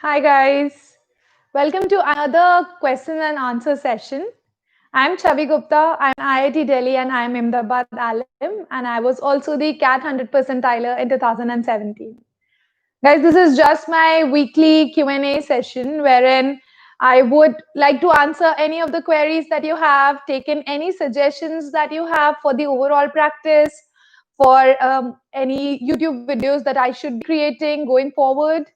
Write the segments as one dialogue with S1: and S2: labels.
S1: Hi guys, welcome to another question and answer session. I'm Chavi Gupta, I'm IIT Delhi and I'm Ahmedabad Alum and I was also the CAT 100 percentiler in 2017. Guys, this is just my weekly Q&A session wherein I would like to answer any of the queries that you have, taken any suggestions that you have for the overall practice, for any YouTube videos that I should be creating going forward,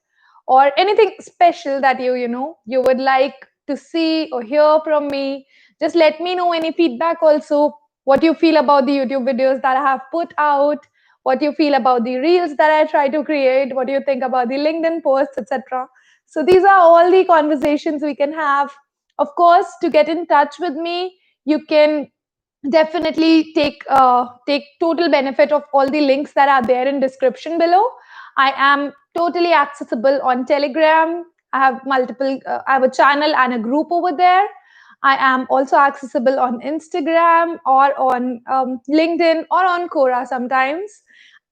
S1: or anything special that you would like to see or hear from me. Just let me know any feedback also, what you feel about the YouTube videos that I have put out, what you feel about the reels that I try to create, what do you think about the LinkedIn posts, etc. So these are all the conversations we can have. Of course, to get in touch with me, you can definitely take total benefit of all the links that are there in description below. I am totally accessible on Telegram. I have multiple. I have a channel and a group over there. I am also accessible on Instagram or on LinkedIn or on Quora sometimes.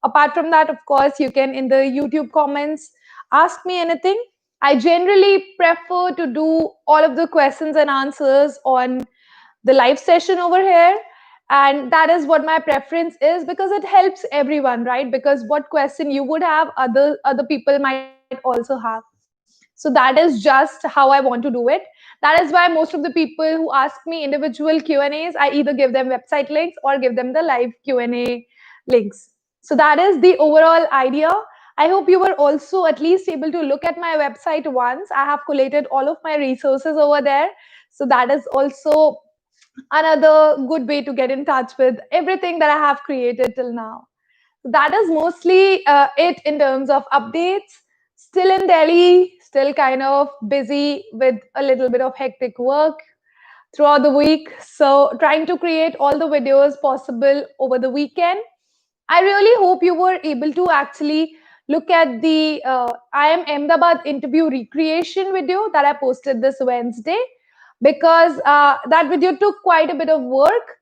S1: Apart from that, of course, you can in the YouTube comments ask me anything. I generally prefer to do all of the questions and answers on the live session over here, and that is what my preference is because it helps everyone, right? Because what question you would have, other people might also have. So that is just how I want to do it. That is why most of the people who ask me individual Q&As, I either give them website links or give them the live Q&A links. So that is the overall idea. I hope you were also at least able to look at my website once. I have collated all of my resources over there, so that is also another good way to get in touch with everything that I have created till now. That is mostly it in terms of updates. Still in Delhi, still kind of busy with a little bit of hectic work throughout the week. So, trying to create all the videos possible over the weekend. I really hope you were able to actually look at the IIM Ahmedabad interview recreation video that I posted this Wednesday, because that video took quite a bit of work,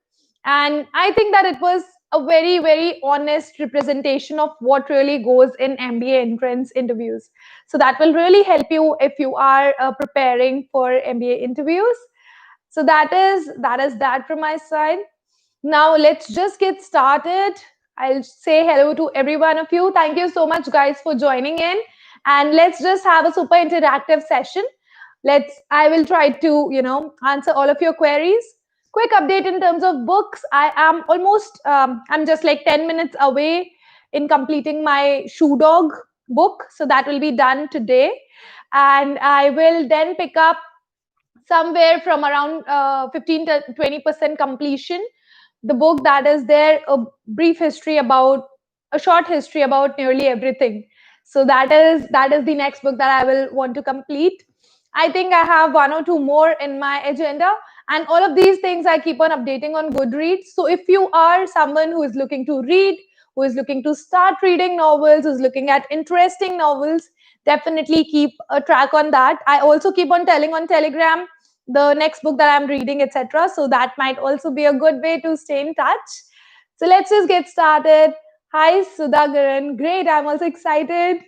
S1: and I think that it was a very, very honest representation of what really goes in MBA entrance interviews. So that will really help you if you are preparing for MBA interviews. So that is that from my side. Now let's just get started. I'll say hello to every one of you. Thank you so much, guys, for joining in. And let's just have a super interactive session. I will try to, answer all of your queries. Quick update in terms of books. I am almost, I'm just like 10 minutes away in completing my Shoe Dog book. So that will be done today. And I will then pick up somewhere from around 15 to 20% completion the book that is there, a short history about nearly everything. So that is the next book that I will want to complete. I think I have one or two more in my agenda, and all of these things I keep on updating on Goodreads. So if you are someone who is looking to read, who is looking to start reading novels, who's looking at interesting novels, definitely keep a track on that. I also keep on telling on Telegram the next book that I'm reading, etc. So that might also be a good way to stay in touch. So let's just get started. Hi, Sudhagaran. Great. I'm also excited.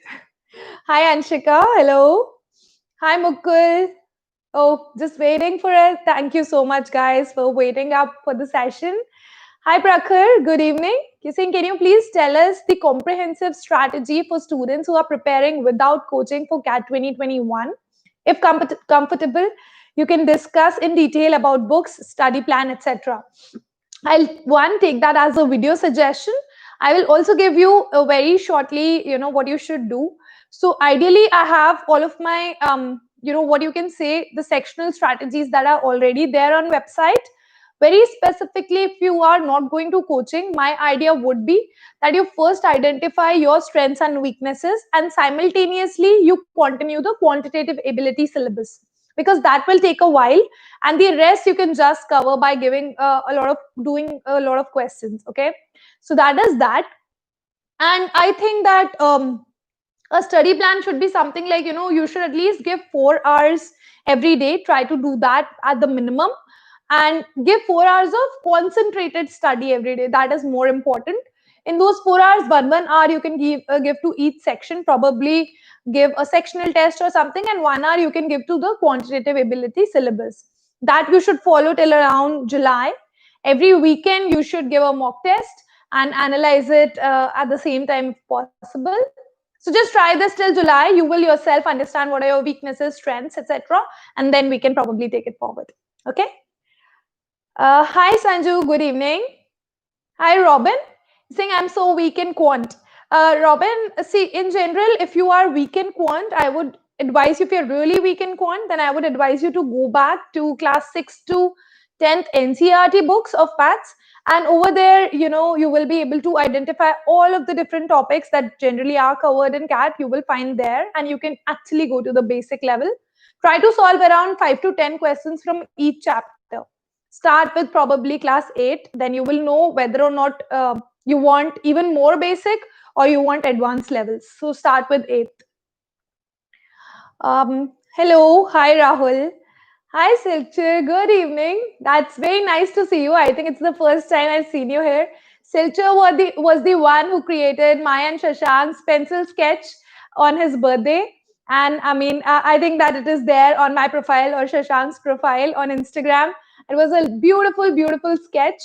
S1: Hi, Anshika. Hello. Hi, Mukul. Oh, just waiting for it. Thank you so much, guys, for waiting up for the session. Hi, Prakhar. Good evening. Kissing, can you please tell us the comprehensive strategy for students who are preparing without coaching for CAT 2021? If comfortable, you can discuss in detail about books, study plan, etc. I'll take that as a video suggestion. I will also give you a very shortly, what you should do. So ideally, I have all of my, what you can say, the sectional strategies that are already there on website. Very specifically, if you are not going to coaching, my idea would be that you first identify your strengths and weaknesses, and simultaneously you continue the quantitative ability syllabus, because that will take a while, and the rest you can just cover by giving doing a lot of questions. Okay, so that is that. And I think that a study plan should be something like, you should at least give 4 hours every day. Try to do that at the minimum, and give 4 hours of concentrated study every day. That is more important. In those 4 hours, 1 hour you can give to each section, probably give a sectional test or something, and 1 hour you can give to the quantitative ability syllabus. That you should follow till around July. Every weekend you should give a mock test and analyze it at the same time if possible. So just try this till July. You will yourself understand what are your weaknesses, strengths, etc., and then we can probably take it forward. Okay. Hi Sanju, good evening. Hi Robin, saying I'm so weak in quant. Robin, see, in general, if you are weak in quant, I would advise you, if you're really weak in quant, then I would advise you to go back to class 6 to 10th NCERT books of PATS. And over there, you will be able to identify all of the different topics that generally are covered in CAT. You will find there, and you can actually go to the basic level. Try to solve around 5 to 10 questions from each chapter. Start with probably class 8, then you will know whether or not you want even more basic or you want advanced levels. So start with 8th. Hello, hi Rahul. Hi Silcher, good evening. That's very nice to see you. I think it's the first time I've seen you here. Silcher was the one who created my and Shashank's pencil sketch on his birthday. And I mean, I think that it is there on my profile or Shashank's profile on Instagram. It was a beautiful, beautiful sketch.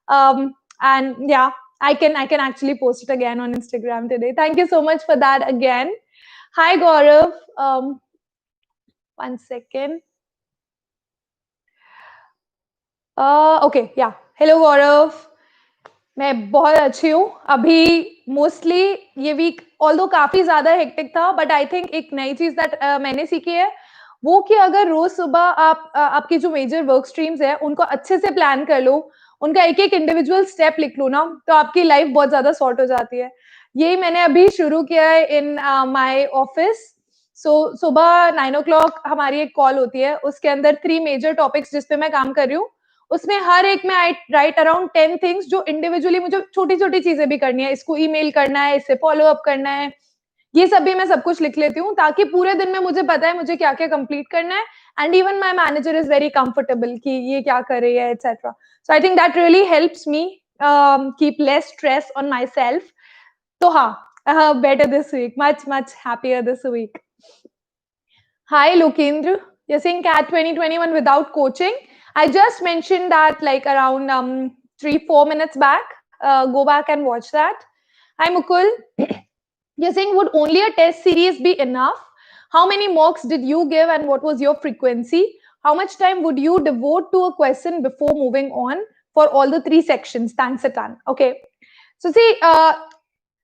S1: And yeah, I can actually post it again on Instagram today. Thank you so much for that again. Hi Gaurav. 1 second. Okay या hello गौरव, मैं बहुत अच्छी हूँ अभी. Mostly ये week although काफी ज्यादा hectic था, बट आई थिंक एक नई चीज दैट मैंने सीखी है वो कि अगर रोज सुबह आप आपकी जो मेजर वर्क स्ट्रीम्स है उनको अच्छे से प्लान कर लो, उनका एक एक इंडिविजुअल स्टेप लिख लो ना, तो आपकी लाइफ बहुत ज्यादा सॉर्ट हो जाती है. यही मैंने अभी शुरू किया है इन माय ऑफिस. सो सुबह 9 o'clock हमारी एक कॉल होती है, उसके अंदर 3 मेजर टॉपिक्स जिस पे मैं काम कर रही हूँ, उसमें हर एक में आई राइट अराउंड 10 थिंग्स जो इंडिविजुअली मुझे छोटी छोटी चीजें भी करनी है. इसको ईमेल करना है, इससे फॉलो अप करना है, ये सब भी मैं सब कुछ लिख लेती हूँ ताकि पूरे दिन में मुझे पता है मुझे क्या क्या कंप्लीट करना है. And even my manager is very comfortable कि ये क्या कर रही है etcetera. So I think that really helps me keep less stress on my self. तो हाँ, better this week, much happier this week. Hi Lokendra, you're saying CAT 2021 without coaching. I just mentioned that like around 3-4 minutes back. Go back and watch that. Hi Mukul, you're saying would only a test series be enough? How many mocks did you give and what was your frequency? How much time would you devote to a question before moving on for all the 3 sections? Thanks a ton. Okay. So see,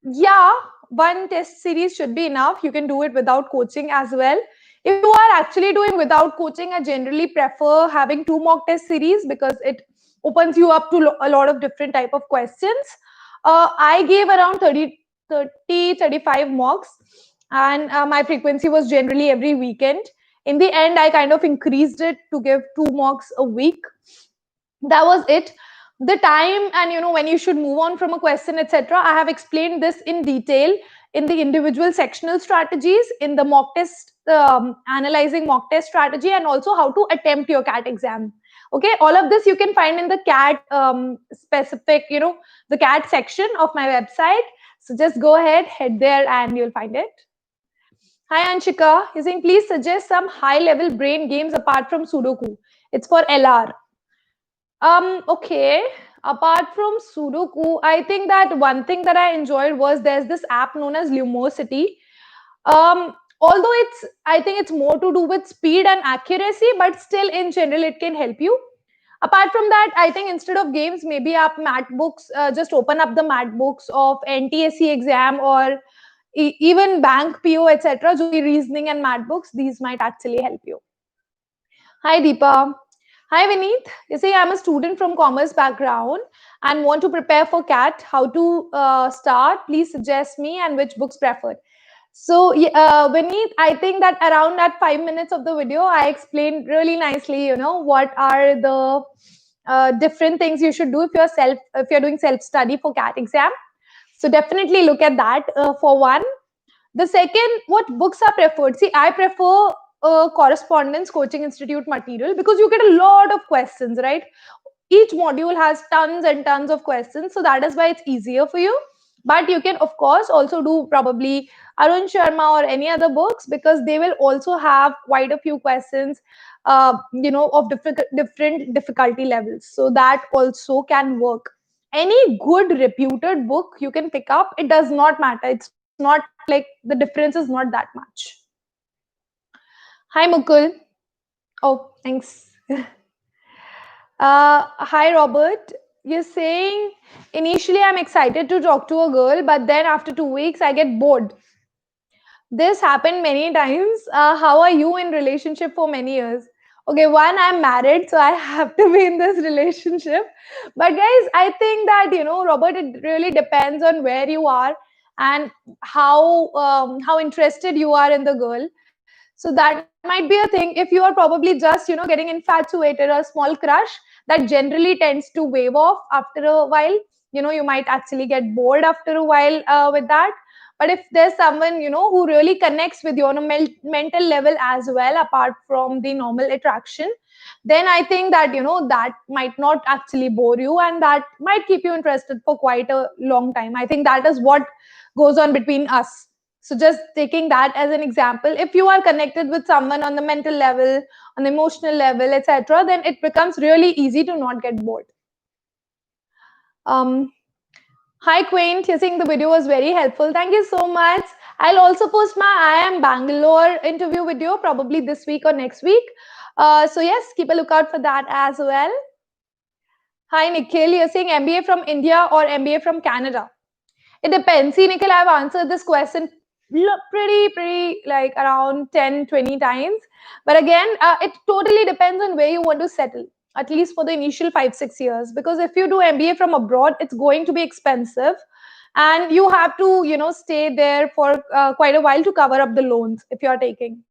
S1: yeah, one test series should be enough. You can do it without coaching as well. If you are actually doing without coaching, I generally prefer having 2 mock test series because it opens you up to a lot of different type of questions. I gave around 35 mocks, and my frequency was generally every weekend. In the end, I kind of increased it to give 2 mocks a week. That was it. The time and when you should move on from a question, etc., I have explained this in detail in the individual sectional strategies, in the mock test, analyzing mock test strategy, and also how to attempt your CAT exam. Okay, all of this you can find in the CAT specific, the CAT section of my website. So just go ahead, head there, and you'll find it. Hi Anshika, he's saying please suggest some high-level brain games apart from Sudoku. It's for LR. Okay. Apart from Sudoku, I think that one thing that I enjoyed was there's this app known as Lumosity. Although I think it's more to do with speed and accuracy, but still in general it can help you. Apart from that, I think instead of games, maybe aap math books, just open up the math books of NTSC exam or even bank PO, etc. जो reasoning and math books, these might actually help you. Hi Deepa. Hi Vineet, you say I'm a student from commerce background and want to prepare for CAT. How to start? Please suggest me and which books preferred. So Vineet, I think that around that 5 minutes of the video, I explained really nicely, what are the different things you should do if you're doing self-study for CAT exam. So definitely look at that for one. The second, what books are preferred? See, I prefer correspondence coaching institute material because you get a lot of questions, right? Each module has tons and tons of questions, so that is why it's easier for you. But you can, of course, also do probably Arun Sharma or any other books, because they will also have quite a few questions, of different difficulty levels. So that also can work. Any good reputed book you can pick up. It does not matter. It's not like the difference is not that much. Hi, Mukul. Oh, thanks. Hi, Robert. You're saying initially I'm excited to talk to a girl, but then after 2 weeks I get bored. This happened many times. How are you in relationship for many years? Okay, one, I'm married, so I have to be in this relationship. But guys, I think that, Robert, it really depends on where you are and how interested you are in the girl. So that might be a thing. If you are probably just, getting infatuated or a small crush, that generally tends to wave off after a while. You might actually get bored after a while with that. But if there's someone, who really connects with you on a mental level as well, apart from the normal attraction, then I think that, that might not actually bore you, and that might keep you interested for quite a long time. I think that is what goes on between us. So just taking that as an example, if you are connected with someone on the mental level, on the emotional level, etc., then it becomes really easy to not get bored. Um, Hi, Quant. You think the video was very helpful. Thank you so much. I'll also post my IIM Bangalore interview video probably this week or next week. So yes, keep a lookout for that as well. Hi, Nikhil. You're saying MBA from India or MBA from Canada? It depends. See, Nikhil, I've answered this question pretty like around 10, 20 times. But again, it totally depends on where you want to settle, at least for the initial 5, 6 years. Because if you do MBA from abroad, it's going to be expensive. And you have to, stay there for quite a while to cover up the loans if you're taking.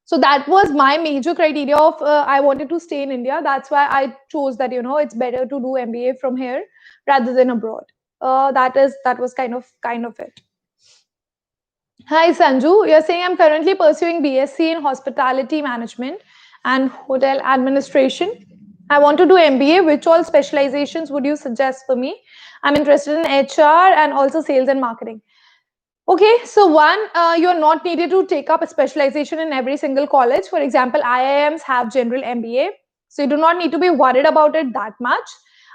S1: So that was my major criteria of I wanted to stay in India. That's why I chose that, it's better to do MBA from here rather than abroad. That was kind of it. Hi, Sanju. You're saying I'm currently pursuing BSc in hospitality management and hotel administration. I want to do MBA. Which all specializations would you suggest for me? I'm interested in HR and also sales and marketing. Okay, so one, you're not needed to take up a specialization in every single college. For example, IIMs have general MBA, so you do not need to be worried about it that much.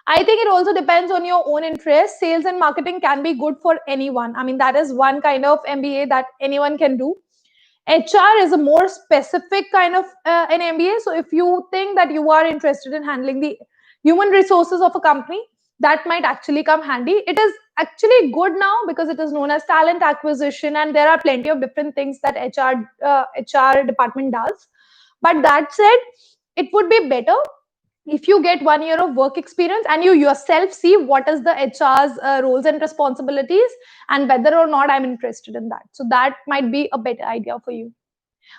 S1: I think it also depends on your own interest. Sales and marketing can be good for anyone. I mean, that is one kind of MBA that anyone can do. HR is a more specific kind of an MBA. So if you think that you are interested in handling the human resources of a company, that might actually come handy. It is actually good now because it is known as talent acquisition, and there are plenty of different things that HR department does. But that said, it would be better if you get 1 year of work experience and you yourself see what is the HR's roles and responsibilities, and whether or not I'm interested in that. So that might be a better idea for you.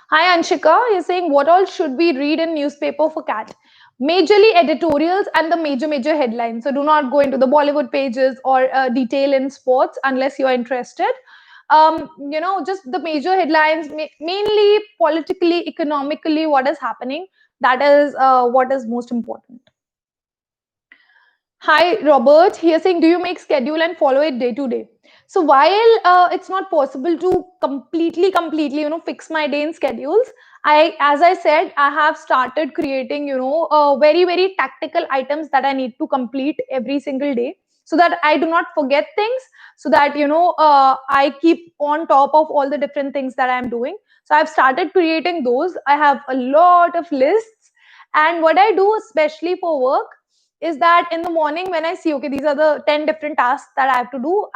S1: Hi, Anshika. You're saying what all should we read in newspaper for cat? Majorly editorials and the major headlines. So do not go into the Bollywood pages or detail in sports unless you are interested. Just the major headlines, mainly politically, economically, what is happening. That is what is most important. Hi, Robert. Here saying, do you make schedule and follow it day to day? So while it's not possible to completely, fix my day in schedules, as I said, I have started creating, very tactical items that I need to complete every single day, so that I do not forget things, so that, I keep on top of all the different things that I'm doing. So I've started creating those. I have a lot of lists. And what I do, especially for work, is that in the morning when I see, okay, these are the 10 different tasks that I have to do.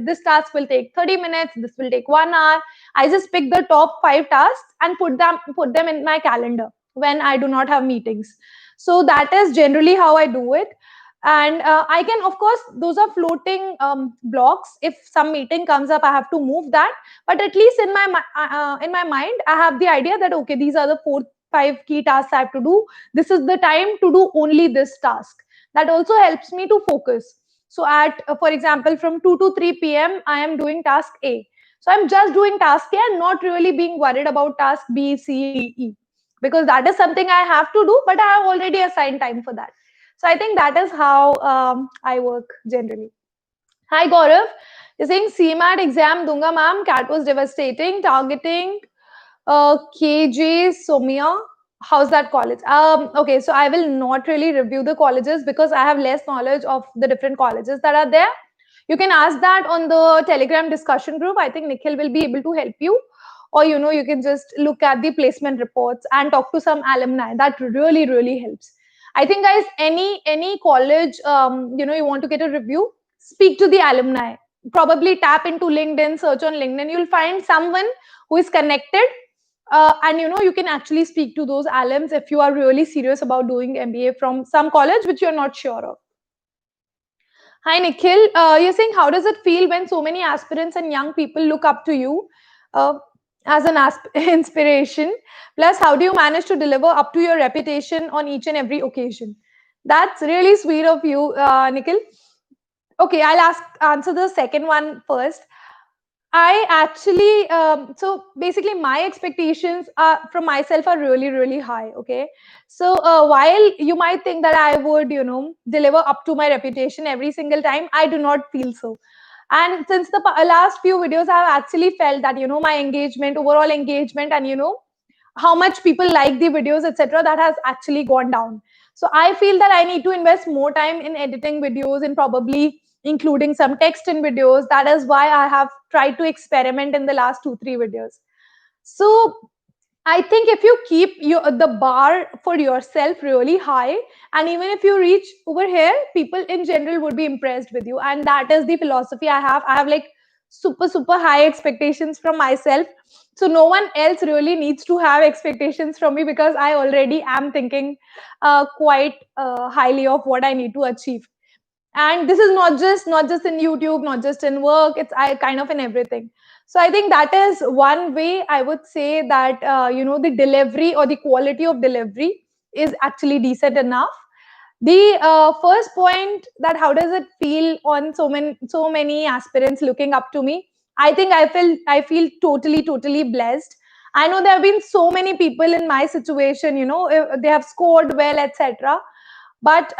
S1: This task will take 30 minutes. This will take 1 hour. I just pick the top 5 tasks and put them in my calendar when I do not have meetings. So that is generally how I do it. And I can, of course, those are floating blocks. If some meeting comes up, I have to move that. But at least in my mind, I have the idea that, okay, these are the 4, 5 key tasks I have to do. This is the time to do only this task. That also helps me to focus. So at, for example, from 2 to 3 p.m., I am doing task A. So I'm just doing task A and not really being worried about task B, C, D, E, because that is something I have to do, but I have already assigned time for that. So I think that is how I work generally. Hi Gaurav, you're saying CMAT exam dunga ma'am, cat was devastating, targeting KJ Somia. How's that college? Okay, so I will not really review the colleges because I have less knowledge of the different colleges that are there. You can ask that on the Telegram discussion group. I think Nikhil will be able to help you. Or you can just look at the placement reports and talk to some alumni. That really, really helps. I think guys, any college you want to get a review, speak to the alumni. Probably tap into LinkedIn, search on LinkedIn. You'll find someone who is connected and you can actually speak to those alums if you are really serious about doing MBA from some college which you're not sure of. Hi, Nikhil. You're saying, how does it feel when so many aspirants and young people look up to you uh, as an inspiration? Plus, how do you manage to deliver up to your reputation on each and every occasion? That's really sweet of you, Nikhil. Okay, I'll answer the second one first. I actually, so basically, my expectations from myself are really, really high. Okay. So while you might think that I would, deliver up to my reputation every single time, I do not feel so. And since the last few videos, I've actually felt that, my engagement, overall engagement, and, how much people like the videos, etc., that has actually gone down. So I feel that I need to invest more time in editing videos and probably including some text in videos. That is why I have tried to experiment in the last 2 3 videos. So I think if you keep the bar for yourself really high, and even if you reach over here, people in general would be impressed with you. And that is the philosophy I have. I have like super, super high expectations from myself. So no one else really needs to have expectations from me because I already am thinking quite highly of what I need to achieve. And this is not just in YouTube, not just in work, it's I kind of in everything. So I think that is one way I would say that the delivery or the quality of delivery is actually decent enough. The first point, that how does it feel on so many aspirants looking up to me, I think I feel totally blessed. I know there have been so many people in my situation, they have scored well, etc. But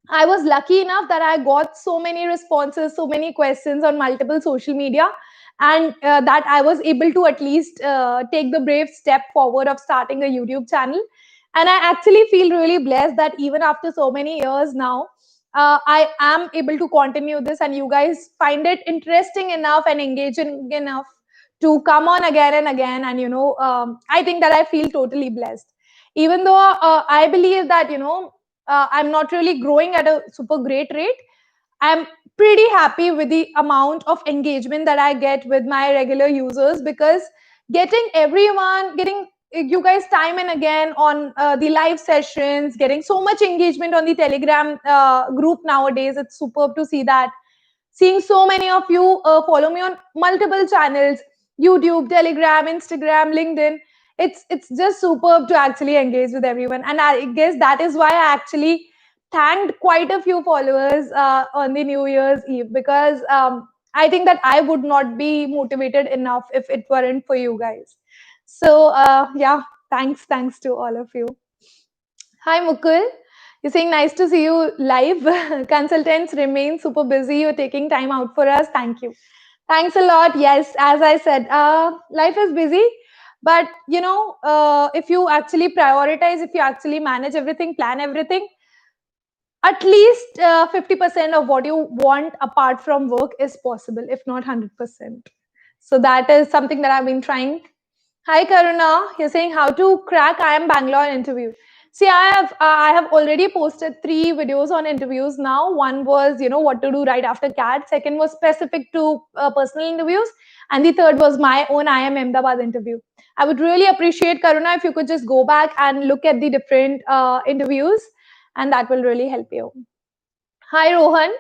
S1: I was lucky enough that I got so many responses, so many questions on multiple social media, and that I was able to at least take the brave step forward of starting a YouTube channel. And I actually feel really blessed that even after so many years now, I am able to continue this, and you guys find it interesting enough and engaging enough to come on again and again. And I think that I feel totally blessed, even though I believe that I'm not really growing at a super great rate. I'm pretty happy with the amount of engagement that I get with my regular users, because getting you guys time and again on the live sessions, getting so much engagement on the Telegram group nowadays, it's superb to see that. Seeing so many of you follow me on multiple channels, YouTube, Telegram, Instagram, LinkedIn, it's just superb to actually engage with everyone. And I guess that is why I actually thanked quite a few followers on the New Year's Eve, because I think that I would not be motivated enough if it weren't for you guys. So yeah, thanks to all of you. Hi, Mukul. You're saying nice to see you live. Consultants remain super busy. You're taking time out for us. Thank you. Thanks a lot. Yes, as I said, life is busy, but if you actually prioritize, if you actually manage everything, plan everything, at least 50% of what you want apart from work is possible, if not 100%. So that is something that I've been trying. Hi, Karuna. You're saying how to crack IIM Bangalore interview. See, I have already posted 3 videos on interviews now. One was what to do right after CAT. Second was specific to personal interviews, and the third was my own IIM Ahmedabad interview. I would really appreciate, Karuna, if you could just go back and look at the different interviews, and that will really help you. Hi, Rohan.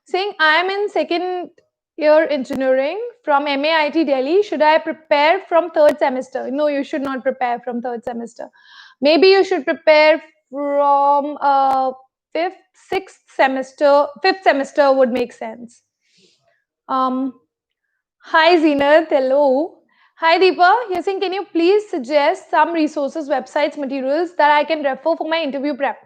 S1: Saying I am in second year engineering from MAIT Delhi. Should I prepare from third semester? No, you should not prepare from third semester. Maybe you should prepare from fifth, sixth semester. Fifth semester would make sense. Hi, Zenith. Hello. Hi, Deepa. You're saying, can you please suggest some resources, websites, materials that I can refer for my interview prep?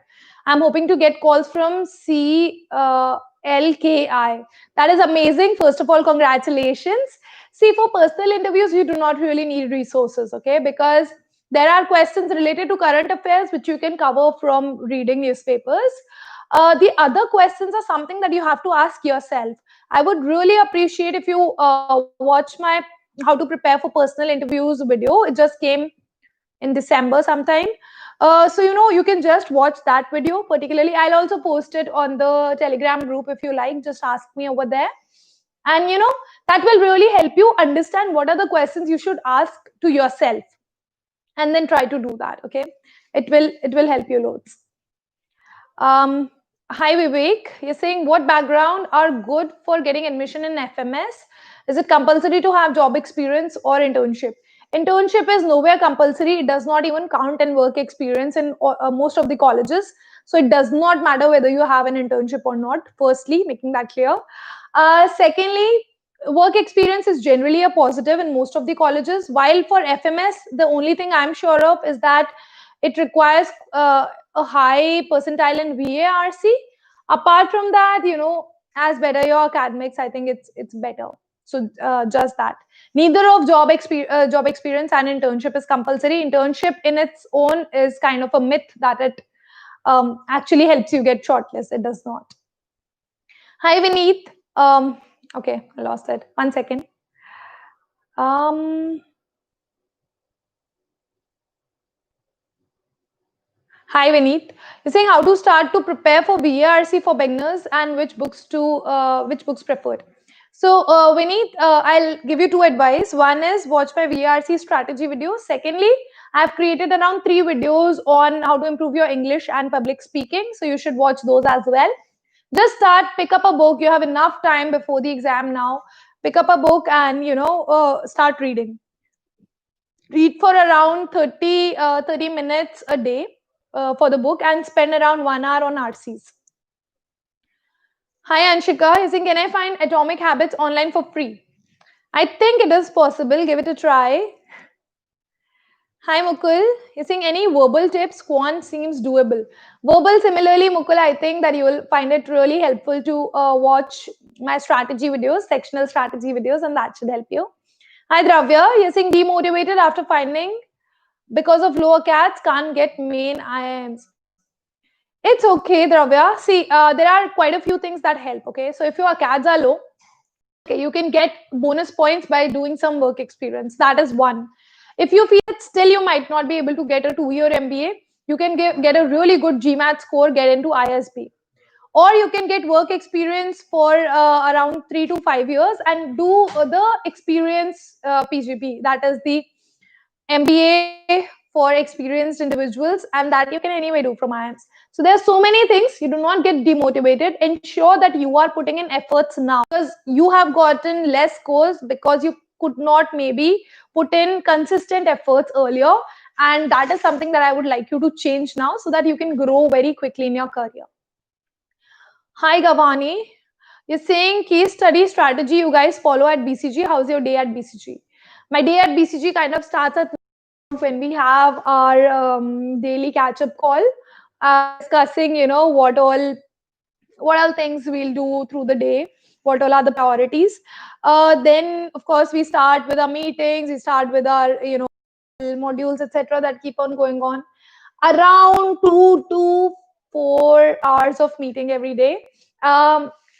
S1: I'm hoping to get calls from CSE LKI. That is amazing. First of all, congratulations. See, for personal interviews, you do not really need resources, okay? Because there are questions related to current affairs which you can cover from reading newspapers. The other questions are something that you have to ask yourself. I would really appreciate if you watch my how to prepare for personal interviews video. It just came in December sometime. So you can just watch that video particularly. I'll also post it on the Telegram group if you like. Just ask me over there, and that will really help you understand what are the questions you should ask to yourself, and then try to do that. Okay, it will help you loads. Um, Hi Vivek, you're saying what background are good for getting admission in FMS? Is it compulsory to have job experience or internship? Internship is nowhere compulsory. It does not even count in work experience in most of the colleges. So it does not matter whether you have an internship or not. Firstly, making that clear. Secondly, work experience is generally a positive in most of the colleges. While for FMS, the only thing I'm sure of is that it requires a high percentile in VARC. Apart from that, as better your academics, I think it's better. So just that. Neither of job experience and internship is compulsory. Internship in its own is kind of a myth that it actually helps you get shortlisted. It does not. Hi Vineet. Okay, I lost it. 1 second. Hi Vineet. You're saying how to start to prepare for VARC for beginners and which books preferred. So Vineet, I'll give you two advice. One is watch my VARC strategy video. Secondly, I've created around 3 videos on how to improve your English and public speaking. So you should watch those as well. Just start, pick up a book. You have enough time before the exam now. Pick up a book and start reading. Read for around 30 minutes a day for the book and spend around 1 hour on RCs. Hi Anshika, you saying can I find Atomic Habits online for free? I think it is possible. Give it a try. Hi Mukul, you're saying any verbal tips? Quant seems doable. Verbal, similarly, Mukul, I think that you will find it really helpful to watch my strategy videos, sectional strategy videos, and that should help you. Hi Dravya, you're saying demotivated after finding because of lower cats can't get main IIMs. It's okay, Dravya. See, there are quite a few things that help. Okay, so if your CADs are low, okay, you can get bonus points by doing some work experience. That is one. If you feel that still you might not be able to get a 2-year MBA, you can get a really good GMAT score, get into ISB. Or you can get work experience for around 3 to 5 years and do the experience PGP. That is the MBA for experienced individuals, and that you can anyway do from IIMs. So there are so many things. You do not get demotivated. Ensure that you are putting in efforts now, because you have gotten less scores because you could not maybe put in consistent efforts earlier, and that is something that I would like you to change now so that you can grow very quickly in your career. Hi Gavani, you're saying case study strategy you guys follow at BCG. How's your day at BCG? My day at BCG kind of starts at when we have our daily catch-up call, discussing what all things we'll do through the day, what all are the priorities. Then of course we start with our meetings, we start with our modules, etc., that keep on going on. Around 2 to 4 hours of meeting every day.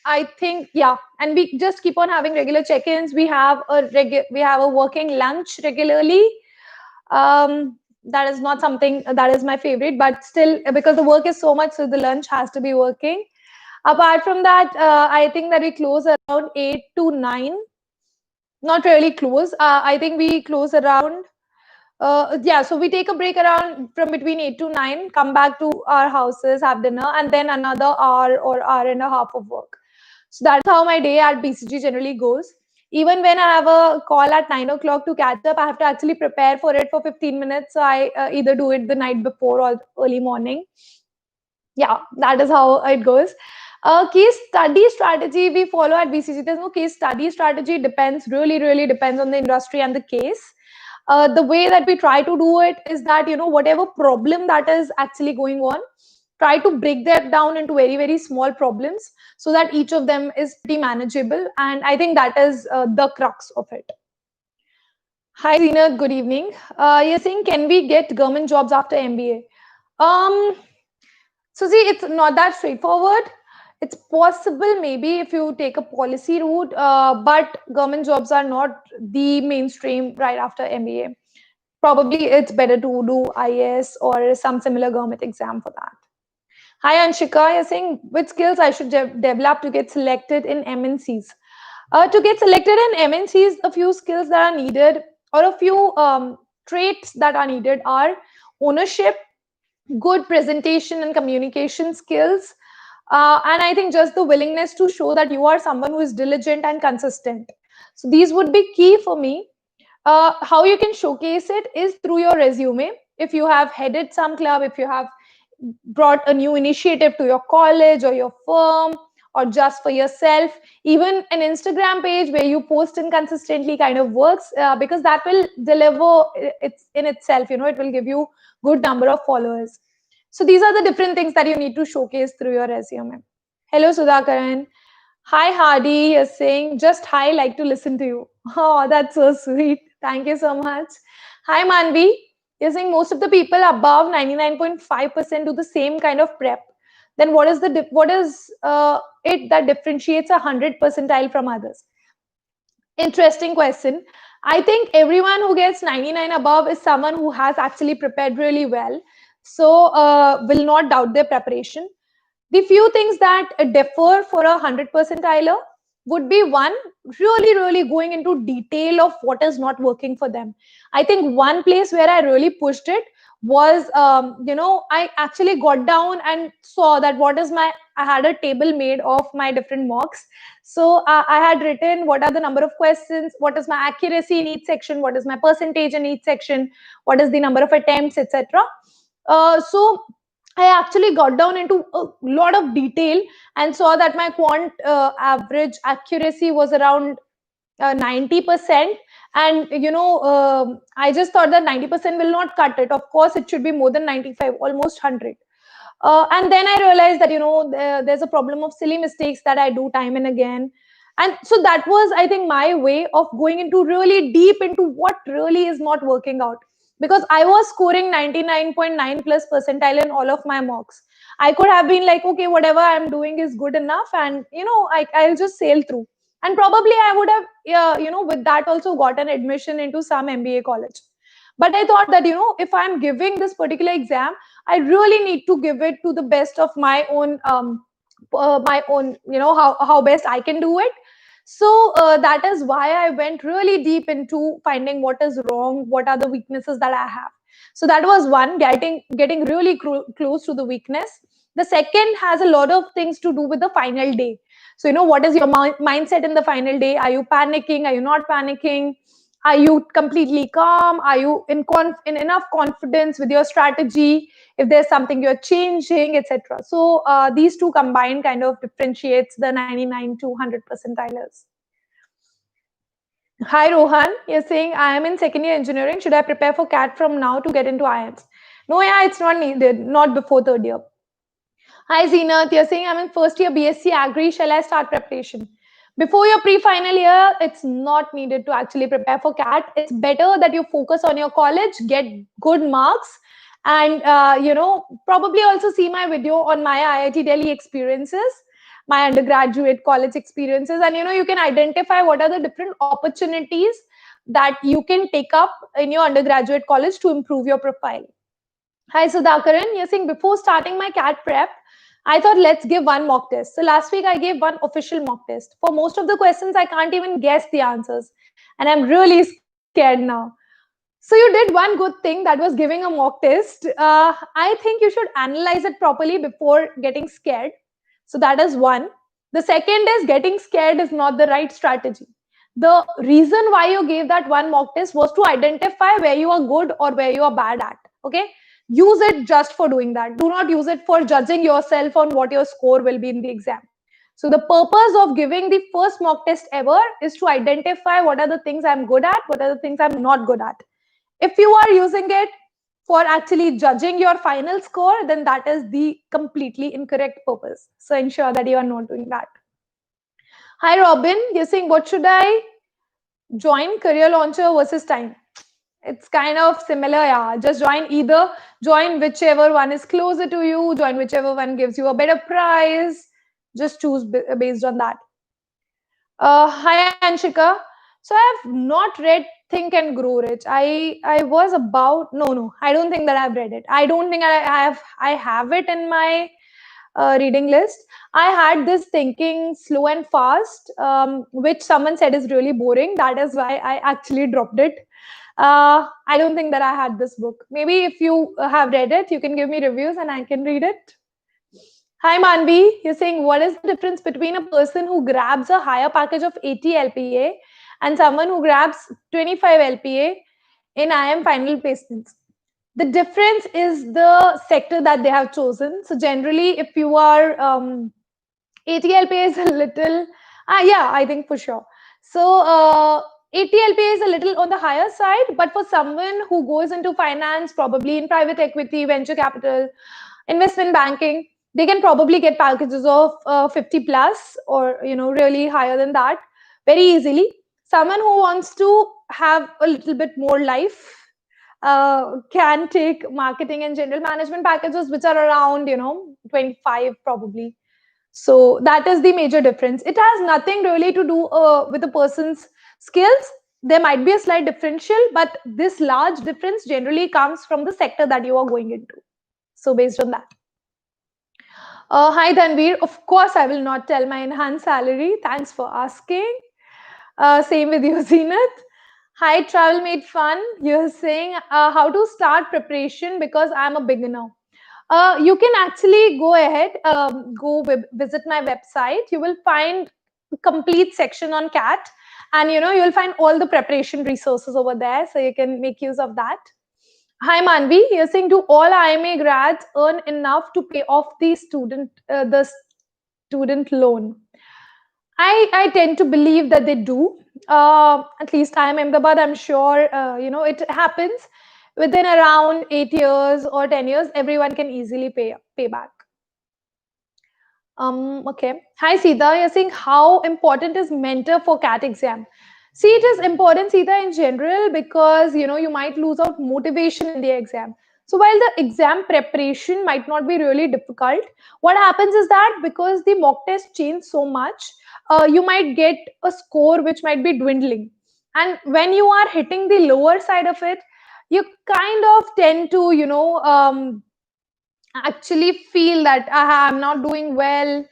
S1: I think, yeah, and we just keep on having regular check-ins. We have a working lunch regularly. That is not something that is my favorite, but still, because the work is so much, so the lunch has to be working. Apart from that, I think that we close around 8 to 9. Not really close. I think we close around so we take a break around from between 8 to 9, come back to our houses, have dinner, and then another hour or hour and a half of work. So that's how my day at BCG generally goes. Even when I have a call at 9 o'clock to catch up, I have to actually prepare for it for 15 minutes. So I either do it the night before or early morning. Yeah, that is how it goes. Case study strategy we follow at BCG. There's no case study strategy. It depends, really depends on the industry and the case. The way that we try to do it is that, whatever problem that is actually going on, try to break that down into very, very small problems so that each of them is pretty manageable. And I think that is the crux of it. Hi, Zina. Good evening. You're saying, can we get government jobs after MBA? So see, it's not that straightforward. It's possible maybe if you take a policy route, but government jobs are not the mainstream right after MBA. Probably it's better to do IAS or some similar government exam for that. Hi, Anshika. You're saying which skills I should develop to get selected in MNCs? To get selected in MNCs, a few skills that are needed or a few traits that are needed are ownership, good presentation and communication skills, and I think just the willingness to show that you are someone who is diligent and consistent. So these would be key for me. How you can showcase it is through your resume. If you have headed some club, if you have brought a new initiative to your college or your firm or just for yourself, even an Instagram page where you post inconsistently kind of works, because that will deliver it's in itself, it will give you good number of followers. So these are the different things that you need to showcase through your resume. Hello, Sudhakaran. Hi, Hardy. You're saying, just hi, like to listen to you. Oh, that's so sweet. Thank you so much. Hi, Manvi. You're saying most of the people above 99.5% do the same kind of prep. Then what is it that differentiates 100 percentile from others? Interesting question. I think everyone who gets 99 above is someone who has actually prepared really well. So will not doubt their preparation. The few things that differ for 100 percentiler would be one, really going into detail of what is not working for them. I think one place where I really pushed it was, I actually got down and saw that I had a table made of my different mocks. So I had written what are the number of questions, what is my accuracy in each section, what is my percentage in each section, what is the number of attempts, etc. So I actually got down into a lot of detail and saw that my quant average accuracy was around 90%. And, I just thought that 90% will not cut it. Of course, it should be more than 95, almost 100. And then I realized that, there's a problem of silly mistakes that I do time and again. And so that was, I think, my way of going into really deep into what really is not working out. Because I was scoring 99.9 plus percentile in all of my mocks. I could have been like, okay, whatever I'm doing is good enough. And, I'll just sail through. And probably I would have, with that also got an admission into some MBA college. But I thought that, if I'm giving this particular exam, I really need to give it to the best of my own, how best I can do it. So that is why I went really deep into finding what is wrong, what are the weaknesses that I have. So that was one, getting really close to the weakness. The second has a lot of things to do with the final day. So, what is your mindset in the final day? Are you panicking? Are you not panicking? Are you completely calm? Are you in enough confidence with your strategy? If there's something you're changing, etc. So these two combined kind of differentiates the 99 to 100 percentilers. Hi, Rohan. You're saying, I am in second year engineering. Should I prepare for CAT from now to get into IIMs? No, yeah, it's not needed. Not before third year. Hi, Zenat. You're saying, I'm in first year BSc Agri. Shall I start preparation? Before your pre-final year, it's not needed to actually prepare for CAT. It's better that you focus on your college, get good marks, and probably also see my video on my IIT Delhi experiences, my undergraduate college experiences, and you can identify what are the different opportunities that you can take up in your undergraduate college to improve your profile. Hi, Sudhakaran. You're saying, before starting my CAT prep, I thought let's give one mock test. So last week I gave one official mock test. For most of the questions, I can't even guess the answers. And I'm really scared now. So you did one good thing, that was giving a mock test. I think you should analyze it properly before getting scared. So that is one. The second is, getting scared is not the right strategy. The reason why you gave that one mock test was to identify where you are good or where you are bad at. Okay. Use it just for doing that. Do not use it for judging yourself on what your score will be in the exam. So the purpose of giving the first mock test ever is to identify what are the things I'm good at, what are the things I'm not good at. If you are using it for actually judging your final score, then that is the completely incorrect purpose. So ensure that you are not doing that. Hi Robin, you're saying what should I join, career launcher versus time? It's kind of similar, yeah. Just join whichever one is closer to you, join whichever one gives you a better price. Just choose based on that. Hi Anshika. So I have not read Think and Grow Rich. I was about no. I don't think that I've read it. I don't think I have it in my reading list. I had this Thinking Slow and Fast, which someone said is really boring. That is why I actually dropped it. I don't think that I had this book. Maybe if you have read it, you can give me reviews and I can read it. Hi Manvi, you're saying what is the difference between a person who grabs a higher package of 80 LPA and someone who grabs 25 LPA in IIM final placements? The difference is the sector that they have chosen. So generally, if you are 80 LPA is a little, yeah, I think for sure. So 80 LPA is a little on the higher side, but for someone who goes into finance, probably in private equity, venture capital, investment banking, they can probably get packages of 50 plus or really higher than that very easily. Someone who wants to have a little bit more life can take marketing and general management packages which are around 25 probably. So that is the major difference. It has nothing really to do with a person's skills. There might be a slight differential, but this large difference generally comes from the sector that you are going into. So based on that. Hi Dhanveer, of course I will not tell my enhanced salary. Thanks for asking. Same with you, Zenith. Hi, Travel Made Fun. You're saying how to start preparation because I'm a beginner. You can actually go ahead, visit my website. You will find a complete section on CAT, and you'll find all the preparation resources over there, so you can make use of that. Hi Manvi, you're saying do all IIMA grads earn enough to pay off the student loan? I tend to believe that they do. At least I am Ahmedabad. I'm sure it happens within around 8 years or 10 years. Everyone can easily pay back. Okay. Hi Sita. You're saying how important is mentor for CAT exam? See, it is important, Sita, in general because you might lose out motivation in the exam. So while the exam preparation might not be really difficult, what happens is that because the mock test change so much, you might get a score which might be dwindling. And when you are hitting the lower side of it, you kind of tend to, actually feel that I'm not doing well.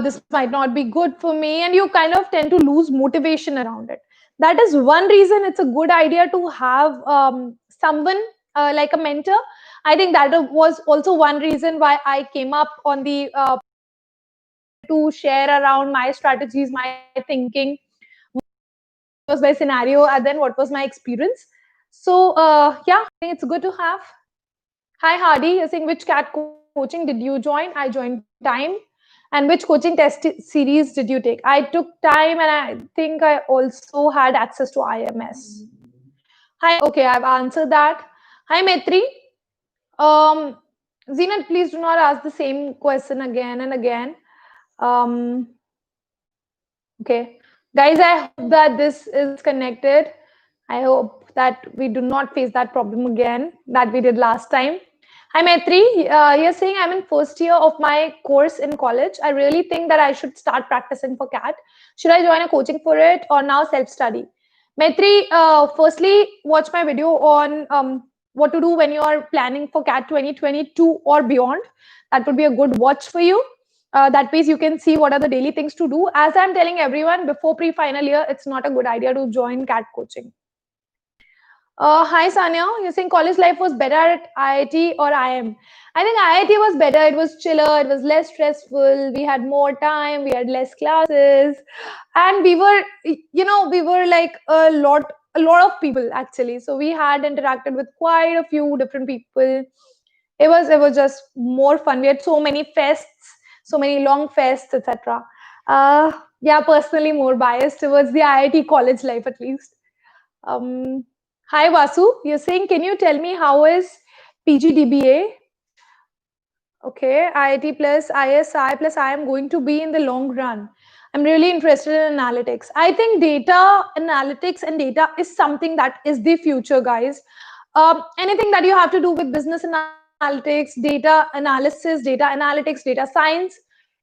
S1: This might not be good for me, and you kind of tend to lose motivation around it. That is one reason it's a good idea to have someone like a mentor. I think that was also one reason why I came up on the to share around my strategies, my thinking, was my scenario, and then what was my experience. So yeah, I think it's good to have. Hi Hardy, you're saying which CAT coaching did you join? I joined Time. And which coaching test series did you take? I took Time, and I think I also had access to IMS. Hi, okay, I've answered that. Hi Maitri. Zenat, please do not ask the same question again and again. Okay, guys, I hope that this is connected. I hope that we do not face that problem again that we did last time. Hi Maitri, you're saying I'm in first year of my course in college. I really think that I should start practicing for CAT. Should I join a coaching for it or now self-study? Maitri, firstly, watch my video on what to do when you are planning for CAT 2022 or beyond. That would be a good watch for you. That way you can see what are the daily things to do. As I'm telling everyone, before pre-final year, it's not a good idea to join CAT coaching. Hi Sanya, you're saying college life was better at IIT or IIM? I think IIT was better. It was chiller. It was less stressful. We had more time. We had less classes, and we were like a lot of people actually. So we had interacted with quite a few different people. It was just more fun. We had so many fests, so many long fests, etc. Yeah, personally more biased towards the IIT college life at least. Hi Vasu, you're saying, can you tell me how is PGDBA. Okay, IIT plus ISI plus I am going to be in the long run. I'm really interested in analytics. I think data analytics and data is something that is the future, guys. Anything that you have to do with business analytics, data analysis, data analytics, data science,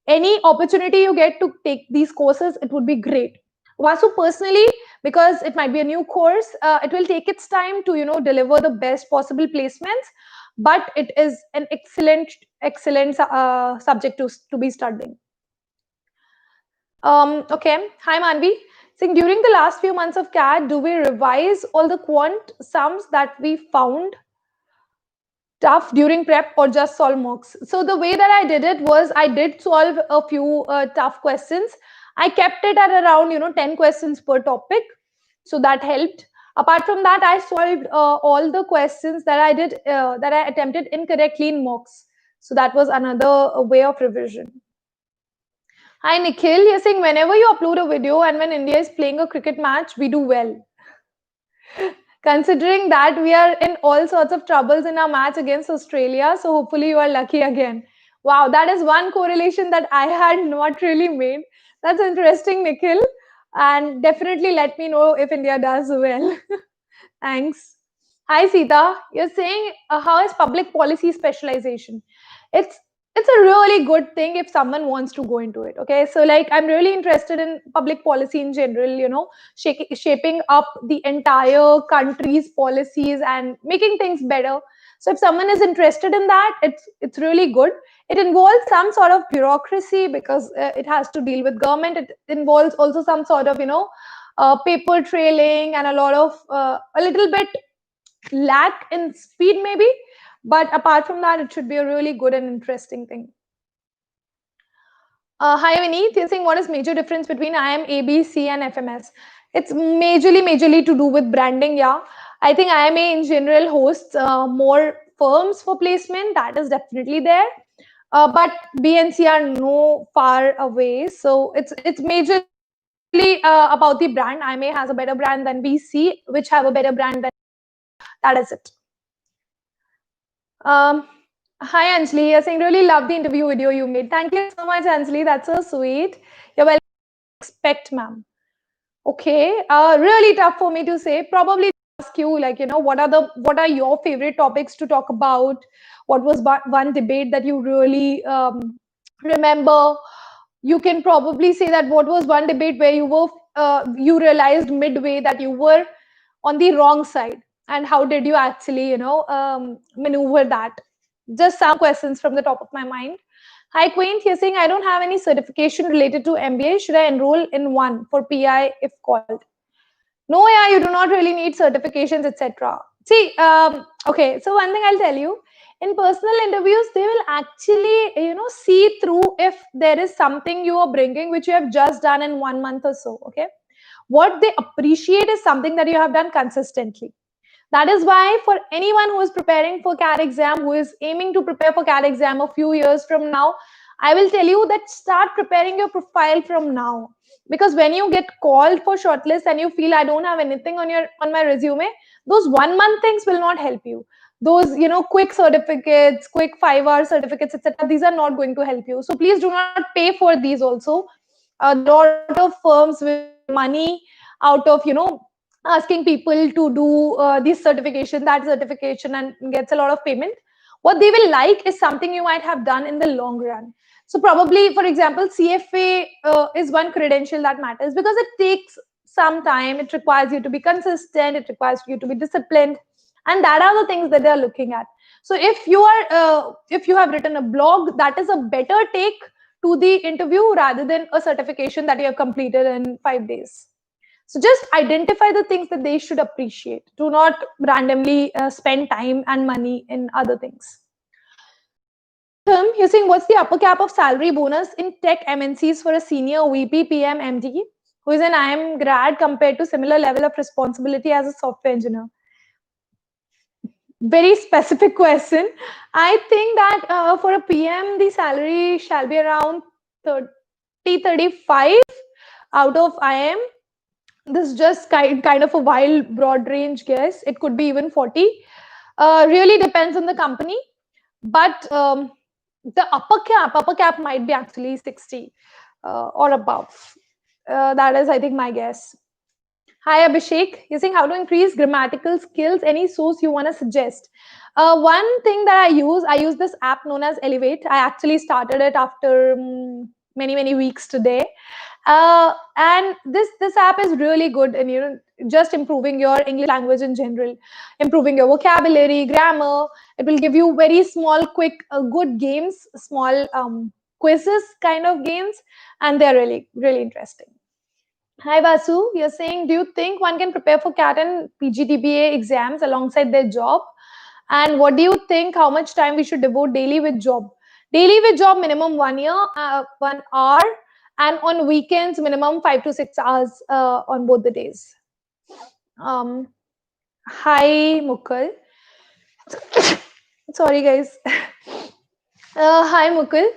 S1: any opportunity you get to take these courses, it would be great. Vasu, personally, because it might be a new course, it will take its time to deliver the best possible placements, but it is an excellent subject to be studying. Okay, hi Manvi. Saying during the last few months of CAD, do we revise all the quant sums that we found tough during prep or just solve mocks? So the way that I did it was I did solve a few tough questions. I kept it at around 10 questions per topic, so that helped. Apart from that, I solved all the questions that I attempted incorrectly in mocks. So that was another way of revision. Hi Nikhil, you're saying whenever you upload a video and when India is playing a cricket match, we do well. Considering that we are in all sorts of troubles in our match against Australia, so hopefully you are lucky again. Wow, that is one correlation that I had not really made. That's interesting, Nikhil. And definitely let me know if India does well. Thanks. Hi, Sita. You're saying how is public policy specialization? It's it's a really good thing if someone wants to go into it. Okay, so like I'm really interested in public policy in general. Shaping up the entire country's policies and making things better. So if someone is interested in that, it's really good. It involves some sort of bureaucracy because it has to deal with government. It involves also some sort of paper trailing and a little bit lack in speed maybe, but apart from that it should be a really good and interesting thing. Hi Vineet, you're saying what is major difference between IIM ABC and FMS? It's majorly to do with branding. Yeah, I think IIMA in general hosts more firms for placement. That is definitely there. But BNC are no far away, so it's majorly about the brand. IIMA has a better brand than BC, which have a better brand than. That is it. Hi Anjali, you're saying really love the interview video you made. Thank you so much, Anjali. That's so sweet. You're welcome. Expect, ma'am. Okay, really tough for me to say. Probably ask you what are your favorite topics to talk about? What was one debate that you really remember? You can probably say that what was one debate where you realized midway that you were on the wrong side, and how did you actually maneuver that? Just some questions from the top of my mind. Hi Quint, you're saying I don't have any certification related to MBA. Should I enroll in one for PI if called? No, yeah, you do not really need certifications, etc. See, okay, so one thing I'll tell you, in personal interviews, they will actually, see through if there is something you are bringing which you have just done in 1 month or so. Okay, what they appreciate is something that you have done consistently. That is why for anyone who is preparing for CAT exam, who is aiming to prepare for CAT exam a few years from now, I will tell you that start preparing your profile from now. Because when you get called for shortlist and you feel I don't have anything on my resume, those 1 month things will not help you. Those quick certificates, quick 5-hour certificates, etc. These are not going to help you. So please do not pay for these also. A lot of firms with money out of asking people to do this certification, that certification, and gets a lot of payment. What they will like is something you might have done in the long run. So probably, for example, CFA is one credential that matters because it takes some time. It requires you to be consistent. It requires you to be disciplined, and that are the things that they are looking at. So if you have written a blog, that is a better take to the interview rather than a certification that you have completed in 5 days. So just identify the things that they should appreciate. Do not randomly spend time and money in other things. You're saying what's the upper cap of salary bonus in tech MNCs for a senior VP, PM, MD who is an IIM grad compared to similar level of responsibility as a software engineer? Very specific question. I think that for a PM, the salary shall be around 35 out of IIM. This is just kind of a wild broad range guess. It could be even 40. Really depends on the company, but the upper cap might be actually 60 or above. That is, I think, my guess. Hi, Abhishek. You're saying how to increase grammatical skills. Any source you want to suggest? One thing that I use this app known as Elevate. I actually started it after many weeks today. And this app is really good in just improving your English language in general, improving your vocabulary, grammar. It will give you very small, quick, good games, small quizzes kind of games, and they're really interesting. Hi Vasu, you're saying, do you think one can prepare for CAT and PGDBA exams alongside their job? And what do you think? How much time we should devote daily with job? Daily with job, minimum 1 year, 1 hour, and on weekends, minimum 5 to 6 hours on both the days. Um, Hi Mukul. Sorry guys. Hi Mukul.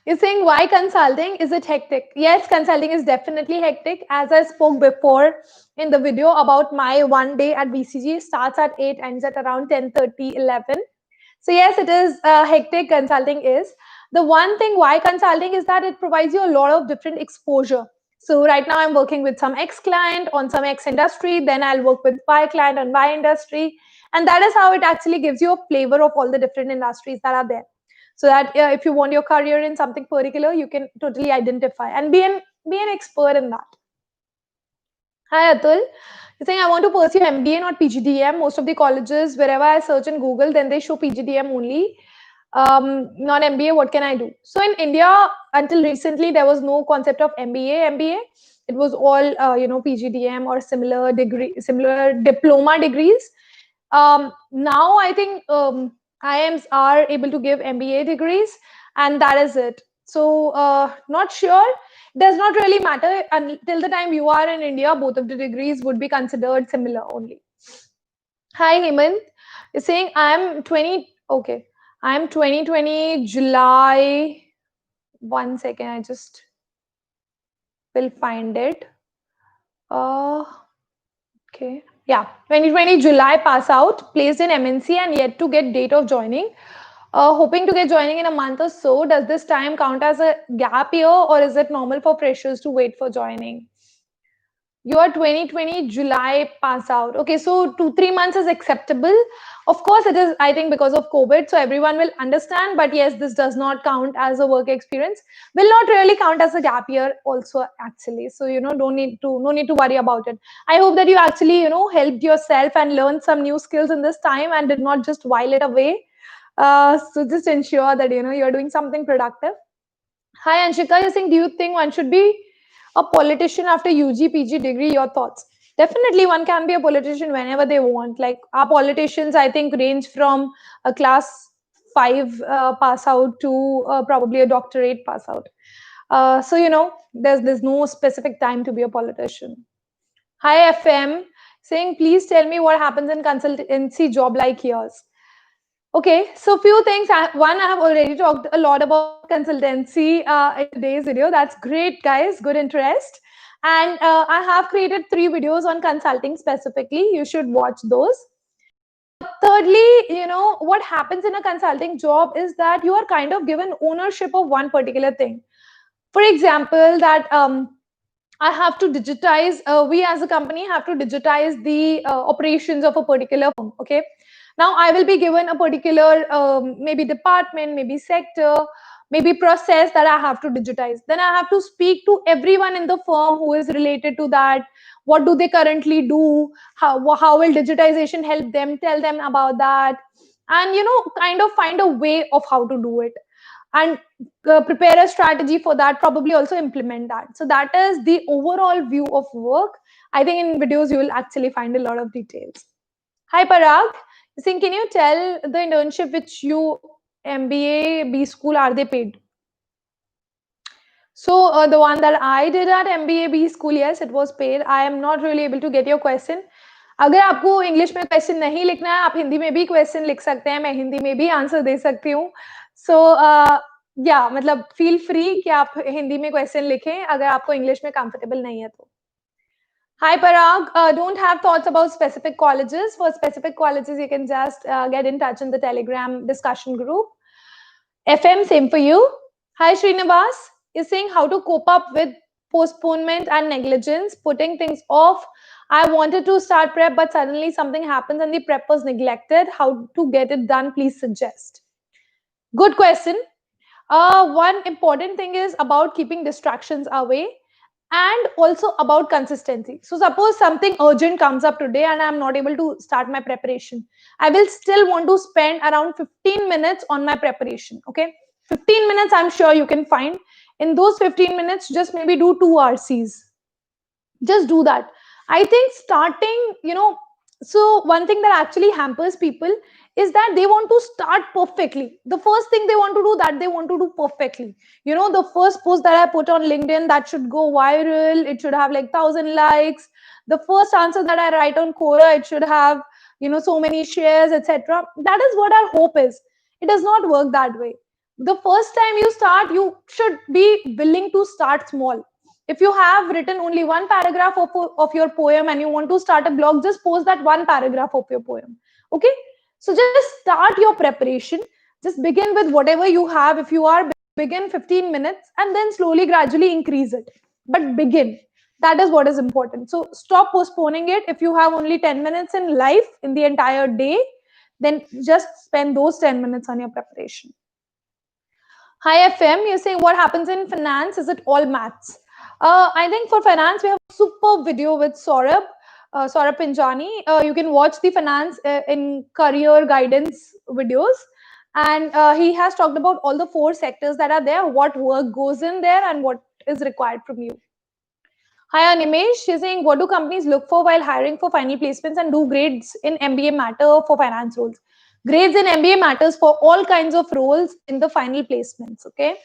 S1: You're saying why consulting? Is it hectic? Yes, consulting is definitely hectic. As I spoke before in the video about my one day at BCG, starts at 8, ends at around 10:30, 11. So yes, it is hectic. Consulting is the one thing why consulting is that it provides you a lot of different exposure. So right now I'm working with some X client on some X industry, then I'll work with Y client on Y industry, and that is how it actually gives you a flavor of all the different industries that are there. So that if you want your career in something particular, you can totally identify and be an expert in that. Hi Atul. You're saying I want to pursue MBA, not PGDM. Most of the colleges, wherever I search in Google, then they show PGDM only, not MBA. What can I do? So in India, until recently, there was no concept of MBA. MBA, it was all PGDM or similar degree, similar diploma degrees. Now I think IIMs are able to give MBA degrees, and that is it. So not sure, does not really matter until the time you are in India. Both of the degrees would be considered similar only. Hi Hemant, you're saying I'm 20. Okay, I'm 2020 July. 1 second, I just will find it. Okay, yeah, 2020 July pass out, placed in MNC and yet to get date of joining. Hoping to get joining in a month or so. Does this time count as a gap year or is it normal for freshers to wait for joining? You are 2020 July pass out. Okay, so 2-3 months is acceptable. Of course, it is, I think, because of COVID, so everyone will understand. But yes, this does not count as a work experience. Will not really count as a gap year, also actually. So no need to worry about it. I hope that you actually helped yourself and learned some new skills in this time and did not just while it away. So just ensure that you're doing something productive. Hi Anshika, you're saying, do you think one should be a politician after UG PG degree? Your thoughts? Definitely, one can be a politician whenever they want. Like our politicians, I think, range from a class 5 pass out to probably a doctorate pass out. So there's no specific time to be a politician. Hi FM, saying, please tell me what happens in consultancy job like yours. Okay, so few things. One, I have already talked a lot about consultancy in today's video. That's great, guys. Good interest. And I have created 3 videos on consulting specifically. You should watch those. Thirdly, what happens in a consulting job is that you are kind of given ownership of one particular thing. For example, that I have to digitize, we as a company have to digitize the operations of a particular firm. Okay. Now I will be given a particular maybe department, maybe sector, maybe process that I have to digitize. Then I have to speak to everyone in the firm who is related to that. What do they currently do? How will digitization help them? Tell them about that. And, kind of find a way of how to do it. And prepare a strategy for that, probably also implement that. So that is the overall view of work. I think in videos you will actually find a lot of details. Hi Parag, saying, can you tell the internship which you MBA B school, are they paid? So the one that I did at MBA B school, yes, it was paid. I am not really able to get your question. अगर आपको English में question नहीं लिखना है, आप हिंदी में भी question लिख सकते हैं, मैं हिंदी में भी आंसर दे सकती हूँ. सो या मतलब फील फ्री कि आप हिंदी में क्वेश्चन लिखें अगर आपको इंग्लिश में कंफर्टेबल नहीं है तो. Hi Parag, don't have thoughts about specific colleges. For specific colleges, you can just get in touch in the Telegram discussion group. FM, same for you. Hi Srinivas, is saying how to cope up with postponement and negligence, putting things off. I wanted to start prep, but suddenly something happens and the prep was neglected. How to get it done, please suggest. Good question. One important thing is about keeping distractions away and also about consistency. So, suppose something urgent comes up today and I'm not able to start my preparation. I will still want to spend around 15 minutes on my preparation. Okay, 15 minutes, I'm sure you can find. In those 15 minutes, just maybe do 2 RCs, just do that. I think starting, so one thing that actually hampers people is that they want to start perfectly. The first thing they want to do, that they want to do perfectly. The first post that I put on LinkedIn, that should go viral, it should have like 1,000 likes. The first answer that I write on Quora, it should have so many shares, etc. That is what our hope is. It does not work that way. The first time you start, you should be willing to start small. If you have written only one paragraph of your poem and you want to start a blog, just post that one paragraph of your poem. Okay, so just start your preparation. Just begin with whatever you have. If you are, begin 15 minutes and then slowly gradually increase it, but begin. That is what is important. So stop postponing it. If you have only 10 minutes in life in the entire day, then just spend those 10 minutes on your preparation. Hi FM, you're saying what happens in finance? Is it all maths? I think for finance, we have a super video with Saurabh Pinjani. You can watch the finance in career guidance videos. And he has talked about all the 4 sectors that are there, what work goes in there, and what is required from you. Hi, Animesh. She's saying, what do companies look for while hiring for final placements, and do grades in MBA matter for finance roles? Grades in MBA matters for all kinds of roles in the final placements, okay?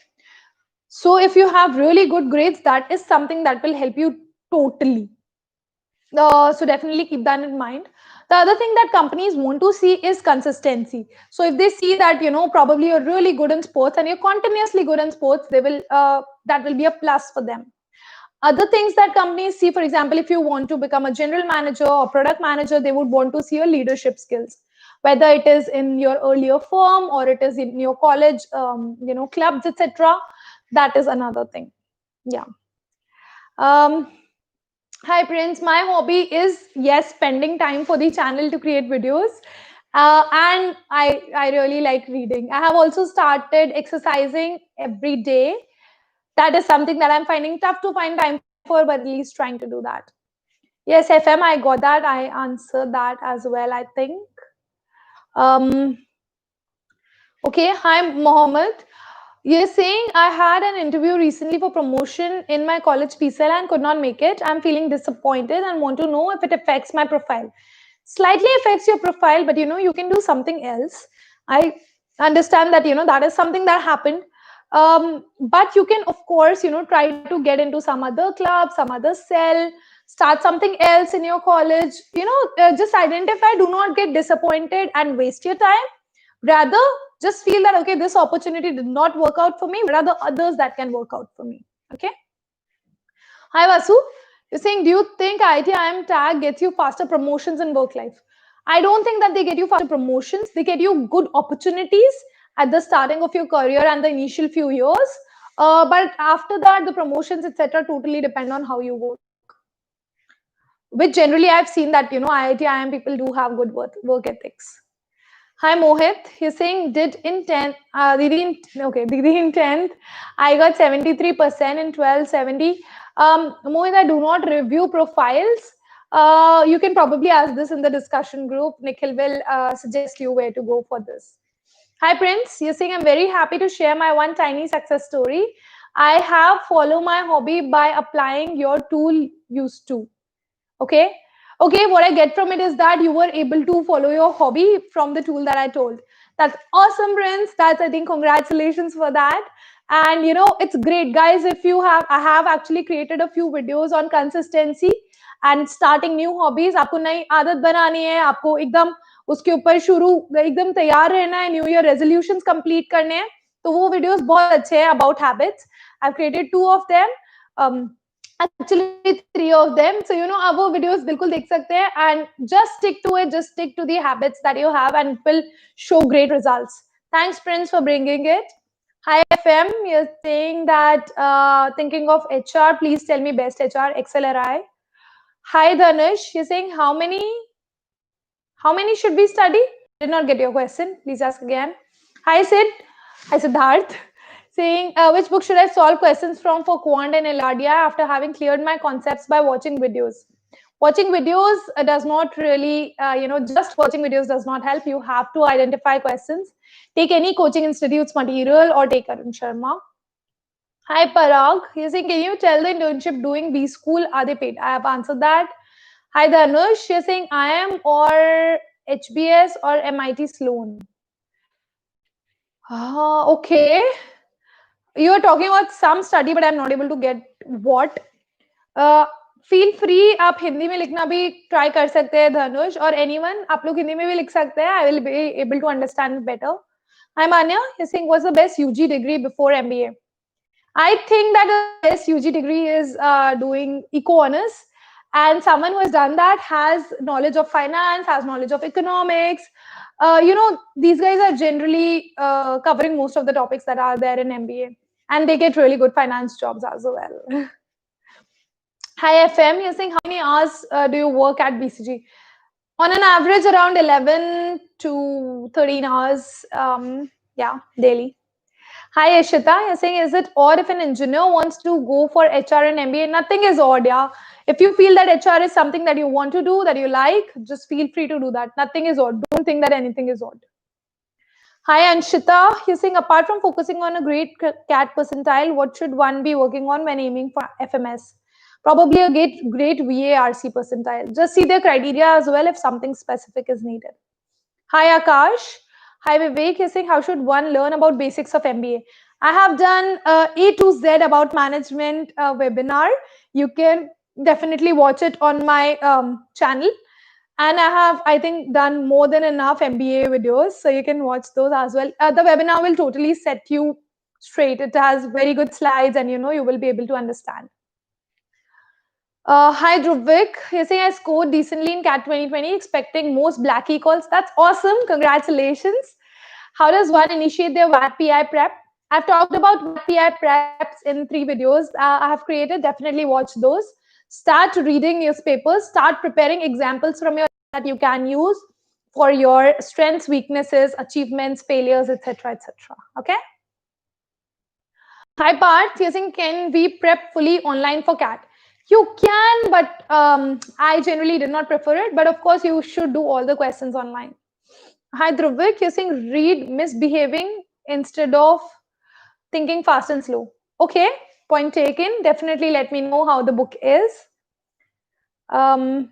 S1: So if you have really good grades, that is something that will help you totally. So definitely keep that in mind. The other thing that companies want to see is consistency. So if they see that probably you're really good in sports and you're continuously good in sports, they will that will be a plus for them. Other things that companies see, for example, if you want to become a general manager or product manager, they would want to see your leadership skills, whether it is in your earlier firm or it is in your college, clubs, etc. That is another thing. Yeah. Um, Hi, Prince. My hobby is, yes, spending time for the channel to create videos. And I really like reading. I have also started exercising every day. That is something that I'm finding tough to find time for, but at least trying to do that. Yes, FM, I got that. I answered that as well, I think. Um, okay, hi, Mohammed. You're saying I had an interview recently for promotion in my college PCL and could not make it. I'm feeling disappointed and want to know if it affects my profile. Slightly affects your profile, but you can do something else. I understand that that is something that happened. But you can, of course, try to get into some other club, some other cell, start something else in your college. Just identify, do not get disappointed and waste your time. Rather, just feel that, okay, this opportunity did not work out for me. What are the others that can work out for me? Okay. Hi, Vasu. You're saying, do you think IIM tag gets you faster promotions in work life? I don't think that they get you faster promotions. They get you good opportunities at the starting of your career and the initial few years. But after that, the promotions, etc., totally depend on how you work. Which generally I've seen that, IIM people do have good work ethics. Hi Mohit, he's saying did in 10th, degree in 10th, I got 73% in 12, 70. Mohit, I do not review profiles. You can probably ask this in the discussion group. Nikhil will suggest you where to go for this. Hi Prince, you're saying I'm very happy to share my one tiny success story. I have followed my hobby by applying your tool used to. Okay, what I get from it is that you were able to follow your hobby from the tool that I told. That's awesome, Prince. That's, I think, congratulations for that. And it's great, guys. If you have, I have actually created a few videos on consistency and starting new hobbies. आपको नई आदत बनानी है, आपको एकदम उसके ऊपर शुरू एकदम तैयार रहना है, न्यू ईयर रेजोल्यूशंस कंप्लीट करने हैं, तो वो वीडियोस बहुत अच्छे हैं about habits. I've created 2 of them. actually 3 of them. So आप वो videos बिल्कुल देख सकते हैं, and just stick to it, just stick to the habits that you have, and it will show great results. Thanks, Prince, for bringing it. Hi FM, you're saying that thinking of HR, please tell me best HR, XLRI. Hi Dhanush, you're saying how many should we study? Did not get your question. Please ask again. Hi Sid. Hi Siddharth. Saying which book should I solve questions from for Quant and LRDI after having cleared my concepts by watching videos? Watching videos does not really, just watching videos does not help. You have to identify questions. Take any coaching institute's material or take Arun Sharma. Hi Parag. He's saying, can you tell the internship doing B school, are they paid? I have answered that. Hi Dhanush, you're saying IIM or HBS or MIT Sloan. Okay. You are talking about some study, but I'm not able to get what. Feel free, आप हिंदी में लिखना भी try कर सकते हैं धनुष, और anyone आप लोग हिंदी में भी लिख सकते हैं. I will be able to understand better. Hi Manya, you're saying what's the best UG degree before MBA? I think that the best UG degree is doing eco honors, and someone who has done that has knowledge of finance, has knowledge of economics. These guys are generally covering most of the topics that are there in MBA, and they get really good finance jobs as well. Hi FM, you're saying how many hours do you work at BCG? On an average, around 11 to 13 hours, daily. Hi Ishita, you're saying, is it odd if an engineer wants to go for HR and MBA? Nothing is odd, yeah. If you feel that HR is something that you want to do, that you like, just feel free to do that. Nothing is odd. Don't think that anything is odd. Hi Anshita, you're saying apart from focusing on a great CAT percentile, what should one be working on when aiming for FMS? Probably a great VARC percentile. Just see their criteria as well if something specific is needed. Hi Akash. Hi Vivek, you're saying how should one learn about basics of MBA? I have done A to Z about management webinar. You can definitely watch it on my channel. And I have, I think, done more than enough MBA videos. So you can watch those as well. The webinar will totally set you straight. It has very good slides and you will be able to understand. Hi Druvik, you're saying I scored decently in CAT 2020, expecting most Blackie calls. That's awesome. Congratulations. How does one initiate their VAT PI prep? I've talked about VAT PI preps in 3 videos I have created. Definitely watch those. Start reading newspapers. Start preparing examples from your that you can use for your strengths, weaknesses, achievements, failures, etc., etc. Okay. Hi Parth, you're saying can we prep fully online for CAT? You can, but I generally did not prefer it. But of course, you should do all the questions online. Hi Druvik, you're saying read misbehaving instead of thinking fast and slow. Okay, point taken. Definitely let me know how the book is. Hi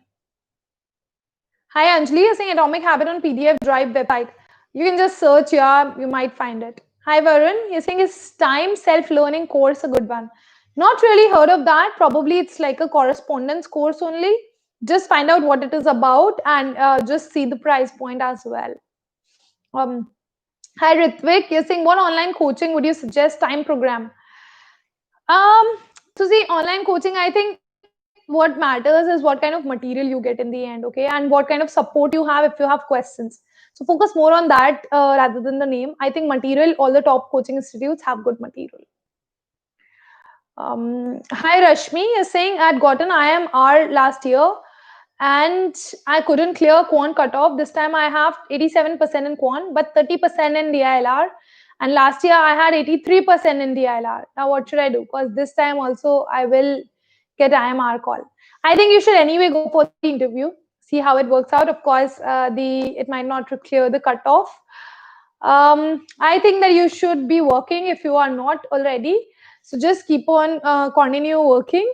S1: Anjali, you're saying Atomic Habit on PDF Drive website. You can just search, yeah, you might find it. Hi Varun, you're saying is time self-learning course a good one? Not really heard of that. Probably it's like a correspondence course only. Just find out what it is about and just see the price point as well. Hi Ritvik, you're saying what online coaching would you suggest? Time program. So see, online coaching, I think what matters is what kind of material you get in the end, okay, and what kind of support you have if you have questions. So focus more on that rather than the name. I think material, all the top coaching institutes have good material. Hi Rashmi, you're saying I'd gotten IMR last year and I couldn't clear Quant cutoff. This time I have 87% in Quant, but 30% in DILR. And last year I had 83% in DILR. Now what should I do? Because this time also I will get IMR call. I think you should anyway go for the interview, see how it works out. Of course, it might not clear the cutoff. I think that you should be working if you are not already. So just keep on continue working.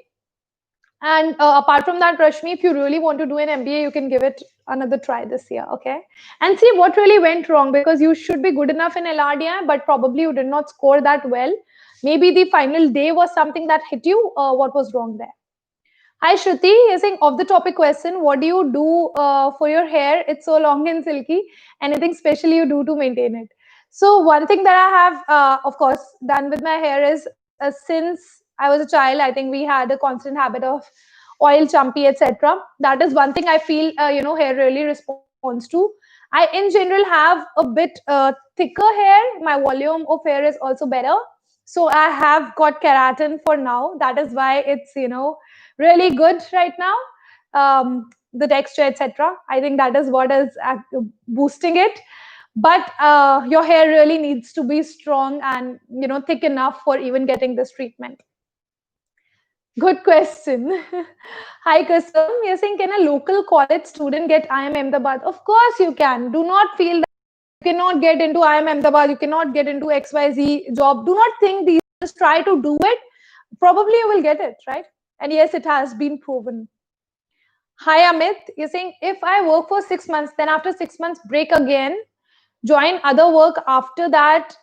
S1: And apart from that, Rashmi, if you really want to do an MBA, you can give it another try this year, okay? And see what really went wrong, because you should be good enough in LRDI, but probably you did not score that well. Maybe the final day was something that hit you. What was wrong there? Hi Shruti, you're saying off the topic question, what do you do for your hair? It's so long and silky. Anything special you do to maintain it? So one thing that I have, of course, done with my hair is since I was a child, I think we had a constant habit of oil, chumpy, etc. That is one thing I feel, hair really responds to. I, in general, have a bit thicker hair. My volume of hair is also better. So I have got keratin for now. That is why it's, really good right now. The texture, etc. I think that is what is boosting it. But your hair really needs to be strong and, thick enough for even getting this treatment. Good question. Hi, Kasam. You're saying, can a local college student get IIM Ahmedabad? Of course you can. Do not feel that you cannot get into IIM Ahmedabad, you cannot get into XYZ job. Do not think these, just try to do it. Probably you will get it, right? And yes, it has been proven. Hi, Amit. You're saying, if I work for 6 months, then after 6 months, break again, join other work after that,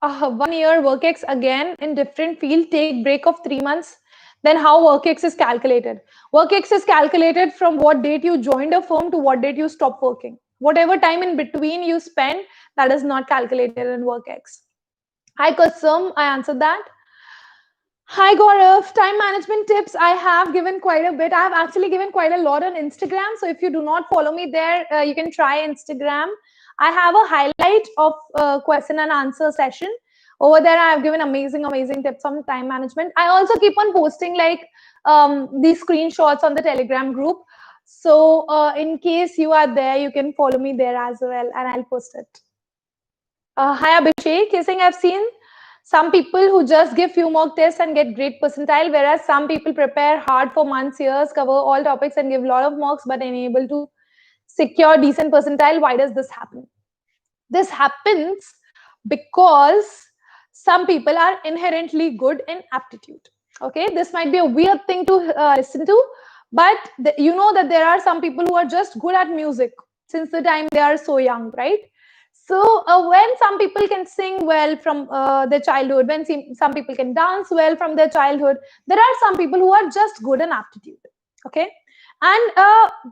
S1: 1 year WorkX again in different field, take break of 3 months, then how WorkX is calculated? WorkX is calculated from what date you joined a firm to what date you stop working. Whatever time in between you spend, that is not calculated in WorkX. Hi, Kasum, I answered that. Hi, Gaurav. Time management tips. I have given quite a bit. I have actually given quite a lot on Instagram. So if you do not follow me there, you can try Instagram. I have a highlight of question and answer session. Over there, I have given amazing tips on time management. I also keep on posting like these screenshots on the Telegram group. So in case you are there, you can follow me there as well, and I'll post it. Hi, Abhishek. You're saying, I've seen some people who just give few mock tests and get great percentile, whereas some people prepare hard for months, years, cover all topics and give a lot of mocks, but unable to secure decent percentile. Why does this happen? This happens because some people are inherently good in aptitude. Okay, this might be a weird thing to listen to, but you know that there are some people who are just good at music since the time they are so young, right? So when some people can sing well from their childhood, when some people can dance well from their childhood, there are some people who are just good in aptitude. Okay, and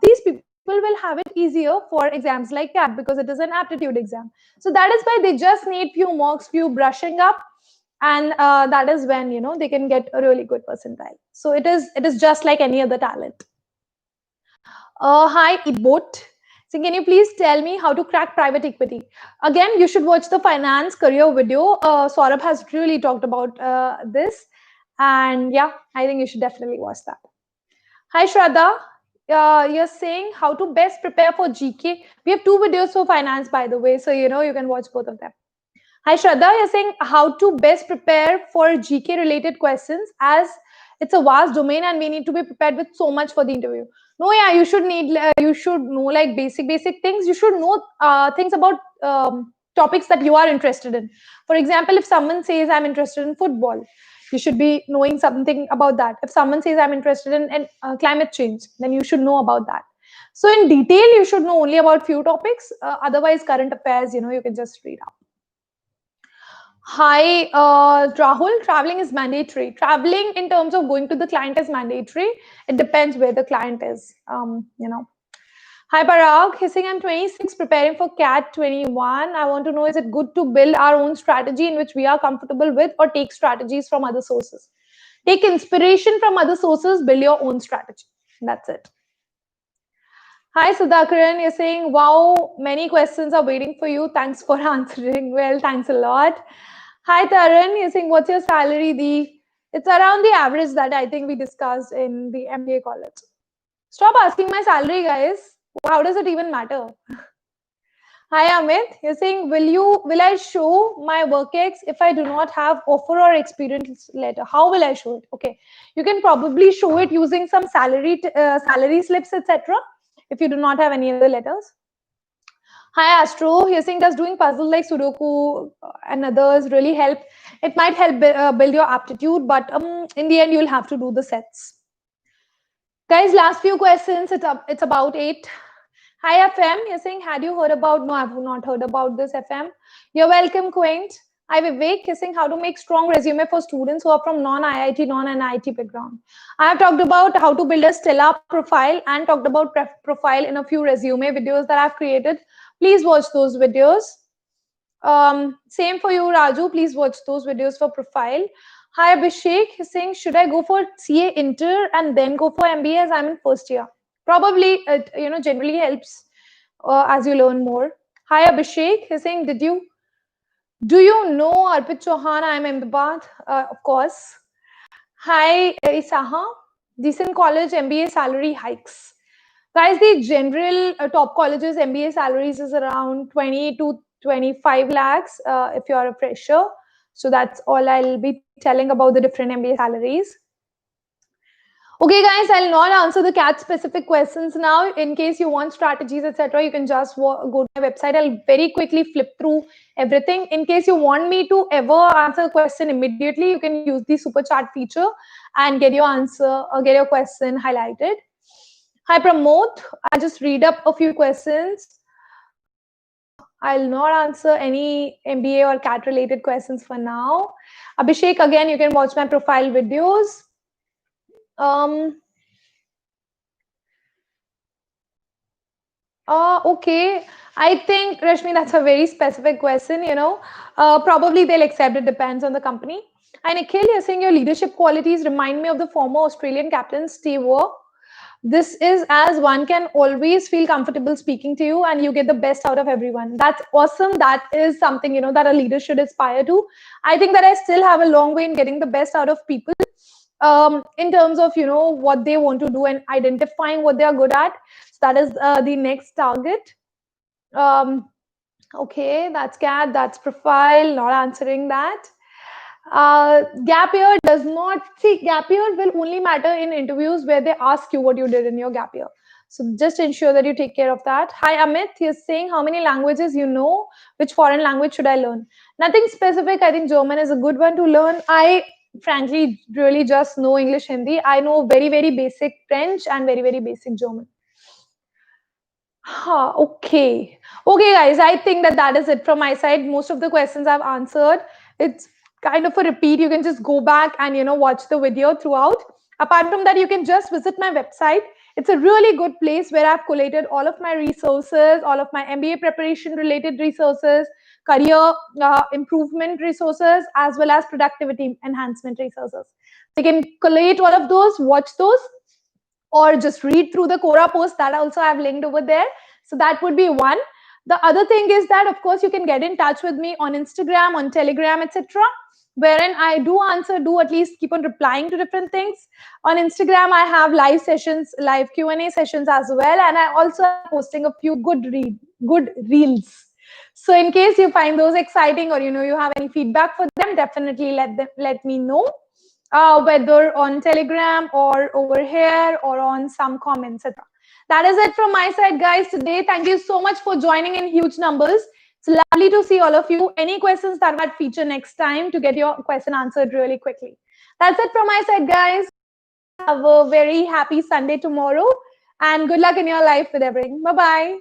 S1: these people will have it easier for exams like CAT because it is an aptitude exam. So that is why they just need few mocks, few brushing up, and that is when they can get a really good percentile. So it is just like any other talent. Hi, Ebot. So can you please tell me how to crack private equity? Again, you should watch the finance career video. Saurabh has really talked about this. And yeah, I think you should definitely watch that. Hi, Shraddha. You're saying how to best prepare for GK. We have 2 videos for finance, by the way. So, you can watch both of them. Hi, Shraddha. You're saying how to best prepare for GK related questions, as it's a vast domain and we need to be prepared with so much for the interview. No, yeah, you should know like basic things. You should know things about topics that you are interested in. For example, if someone says I'm interested in football, you should be knowing something about that. If someone says I'm interested in climate change, then you should know about that. So in detail, you should know only about few topics. Otherwise, current affairs, you can just read up. Hi, Rahul. Traveling is mandatory. Traveling in terms of going to the client is mandatory. It depends where the client is. Hi, Parag. He's saying I'm 26, preparing for CAT 21. I want to know, is it good to build our own strategy in which we are comfortable with, or take strategies from other sources? Take inspiration from other sources, build your own strategy. That's it. Hi, Sudhakaran. You're saying, wow, many questions are waiting for you. Thanks for answering. Well, thanks a lot. Hi, Taran. You're saying, what's your salary? It's around the average that I think we discussed in the MBA college. Stop asking my salary, guys. How does it even matter? Hi, Amit. You're saying, will I show my WorkX if I do not have offer or experience letter? How will I show it? Okay, you can probably show it using some salary slips, etc. if you do not have any other letters. Hi, Astro. You're saying, does doing puzzle like Sudoku and others really help? It might help build your aptitude, but in the end, you'll have to do the sets. Guys, last few questions. It's about 8. Hi, FM. You're saying, had you heard about? No, I've not heard about this, FM. You're welcome, Quant. Hi, Vivek. You're saying how to make strong resume for students who are from non-IIT, non-NIIT background. I have talked about how to build a stellar profile and talked about profile in a few resume videos that I've created. Please watch those videos. Same for you, Raju. Please watch those videos for profile. Hi Abhishek, he's saying, should I go for CA Inter and then go for MBA as I'm in first year? Probably, it generally helps as you learn more. Hi Abhishek, he's saying, do you know Arpit Chauhan? I'm Ahmedabad, of course. Hi Isaha, decent college MBA salary hikes. Guys, the general top colleges MBA salaries is around 20 to 25 lakhs if you're a fresher. So that's all I'll be telling about the different MBA salaries. Okay, guys, I'll not answer the CAT specific questions now. In case you want strategies, etc., you can just go to my website. I'll very quickly flip through everything. In case you want me to ever answer a question immediately, you can use the super chat feature and get your answer or get your question highlighted. Hi, Pramod. I'll just read up a few questions. I'll not answer any MBA or CAT related questions for now. Abhishek, again, you can watch my profile videos. Okay. I think, Rashmi, that's a very specific question, Probably they'll accept it, depends on the company. And Nikhil, you're saying your leadership qualities remind me of the former Australian captain, Steve Waugh. This is as one can always feel comfortable speaking to you and you get the best out of everyone. That's awesome. That is something, that a leader should aspire to. I think that I still have a long way in getting the best out of people in terms of, what they want to do and identifying what they are good at. So that is the next target. Okay, that's CAT, that's profile, not answering that. Gap year does not, gap year will only matter in interviews where they ask you what you did in your gap year. So just ensure that you take care of that. Hi Amit, he's saying how many languages you know, which foreign language should I learn? Nothing specific. I think German is a good one to learn. I frankly really just know English, Hindi. I know very, very basic French and very, very basic German. Okay. Okay, guys, I think that is it from my side. Most of the questions I've answered. It's kind of a repeat. You can just go back and, watch the video throughout. Apart from that, you can just visit my website. It's a really good place where I've collated all of my resources, all of my MBA preparation related resources, career improvement resources, as well as productivity enhancement resources. So you can collate all of those, watch those, or just read through the Quora post that also I've linked over there. So that would be one. The other thing is that, of course, you can get in touch with me on Instagram, on Telegram, etc., wherein I do answer, do at least keep on replying to different things. On Instagram, I have live sessions, live Q&A sessions as well, and I also am posting a few good reels. So in case you find those exciting or you have any feedback for them, definitely let me know. Whether on Telegram or over here or on some comments, etc. That is it from my side, guys, today. Thank you so much for joining in huge numbers. It's lovely to see all of you. Any questions that might feature next time to get your question answered really quickly. That's it from my side, guys. Have a very happy Sunday tomorrow and good luck in your life with everything. Bye-bye.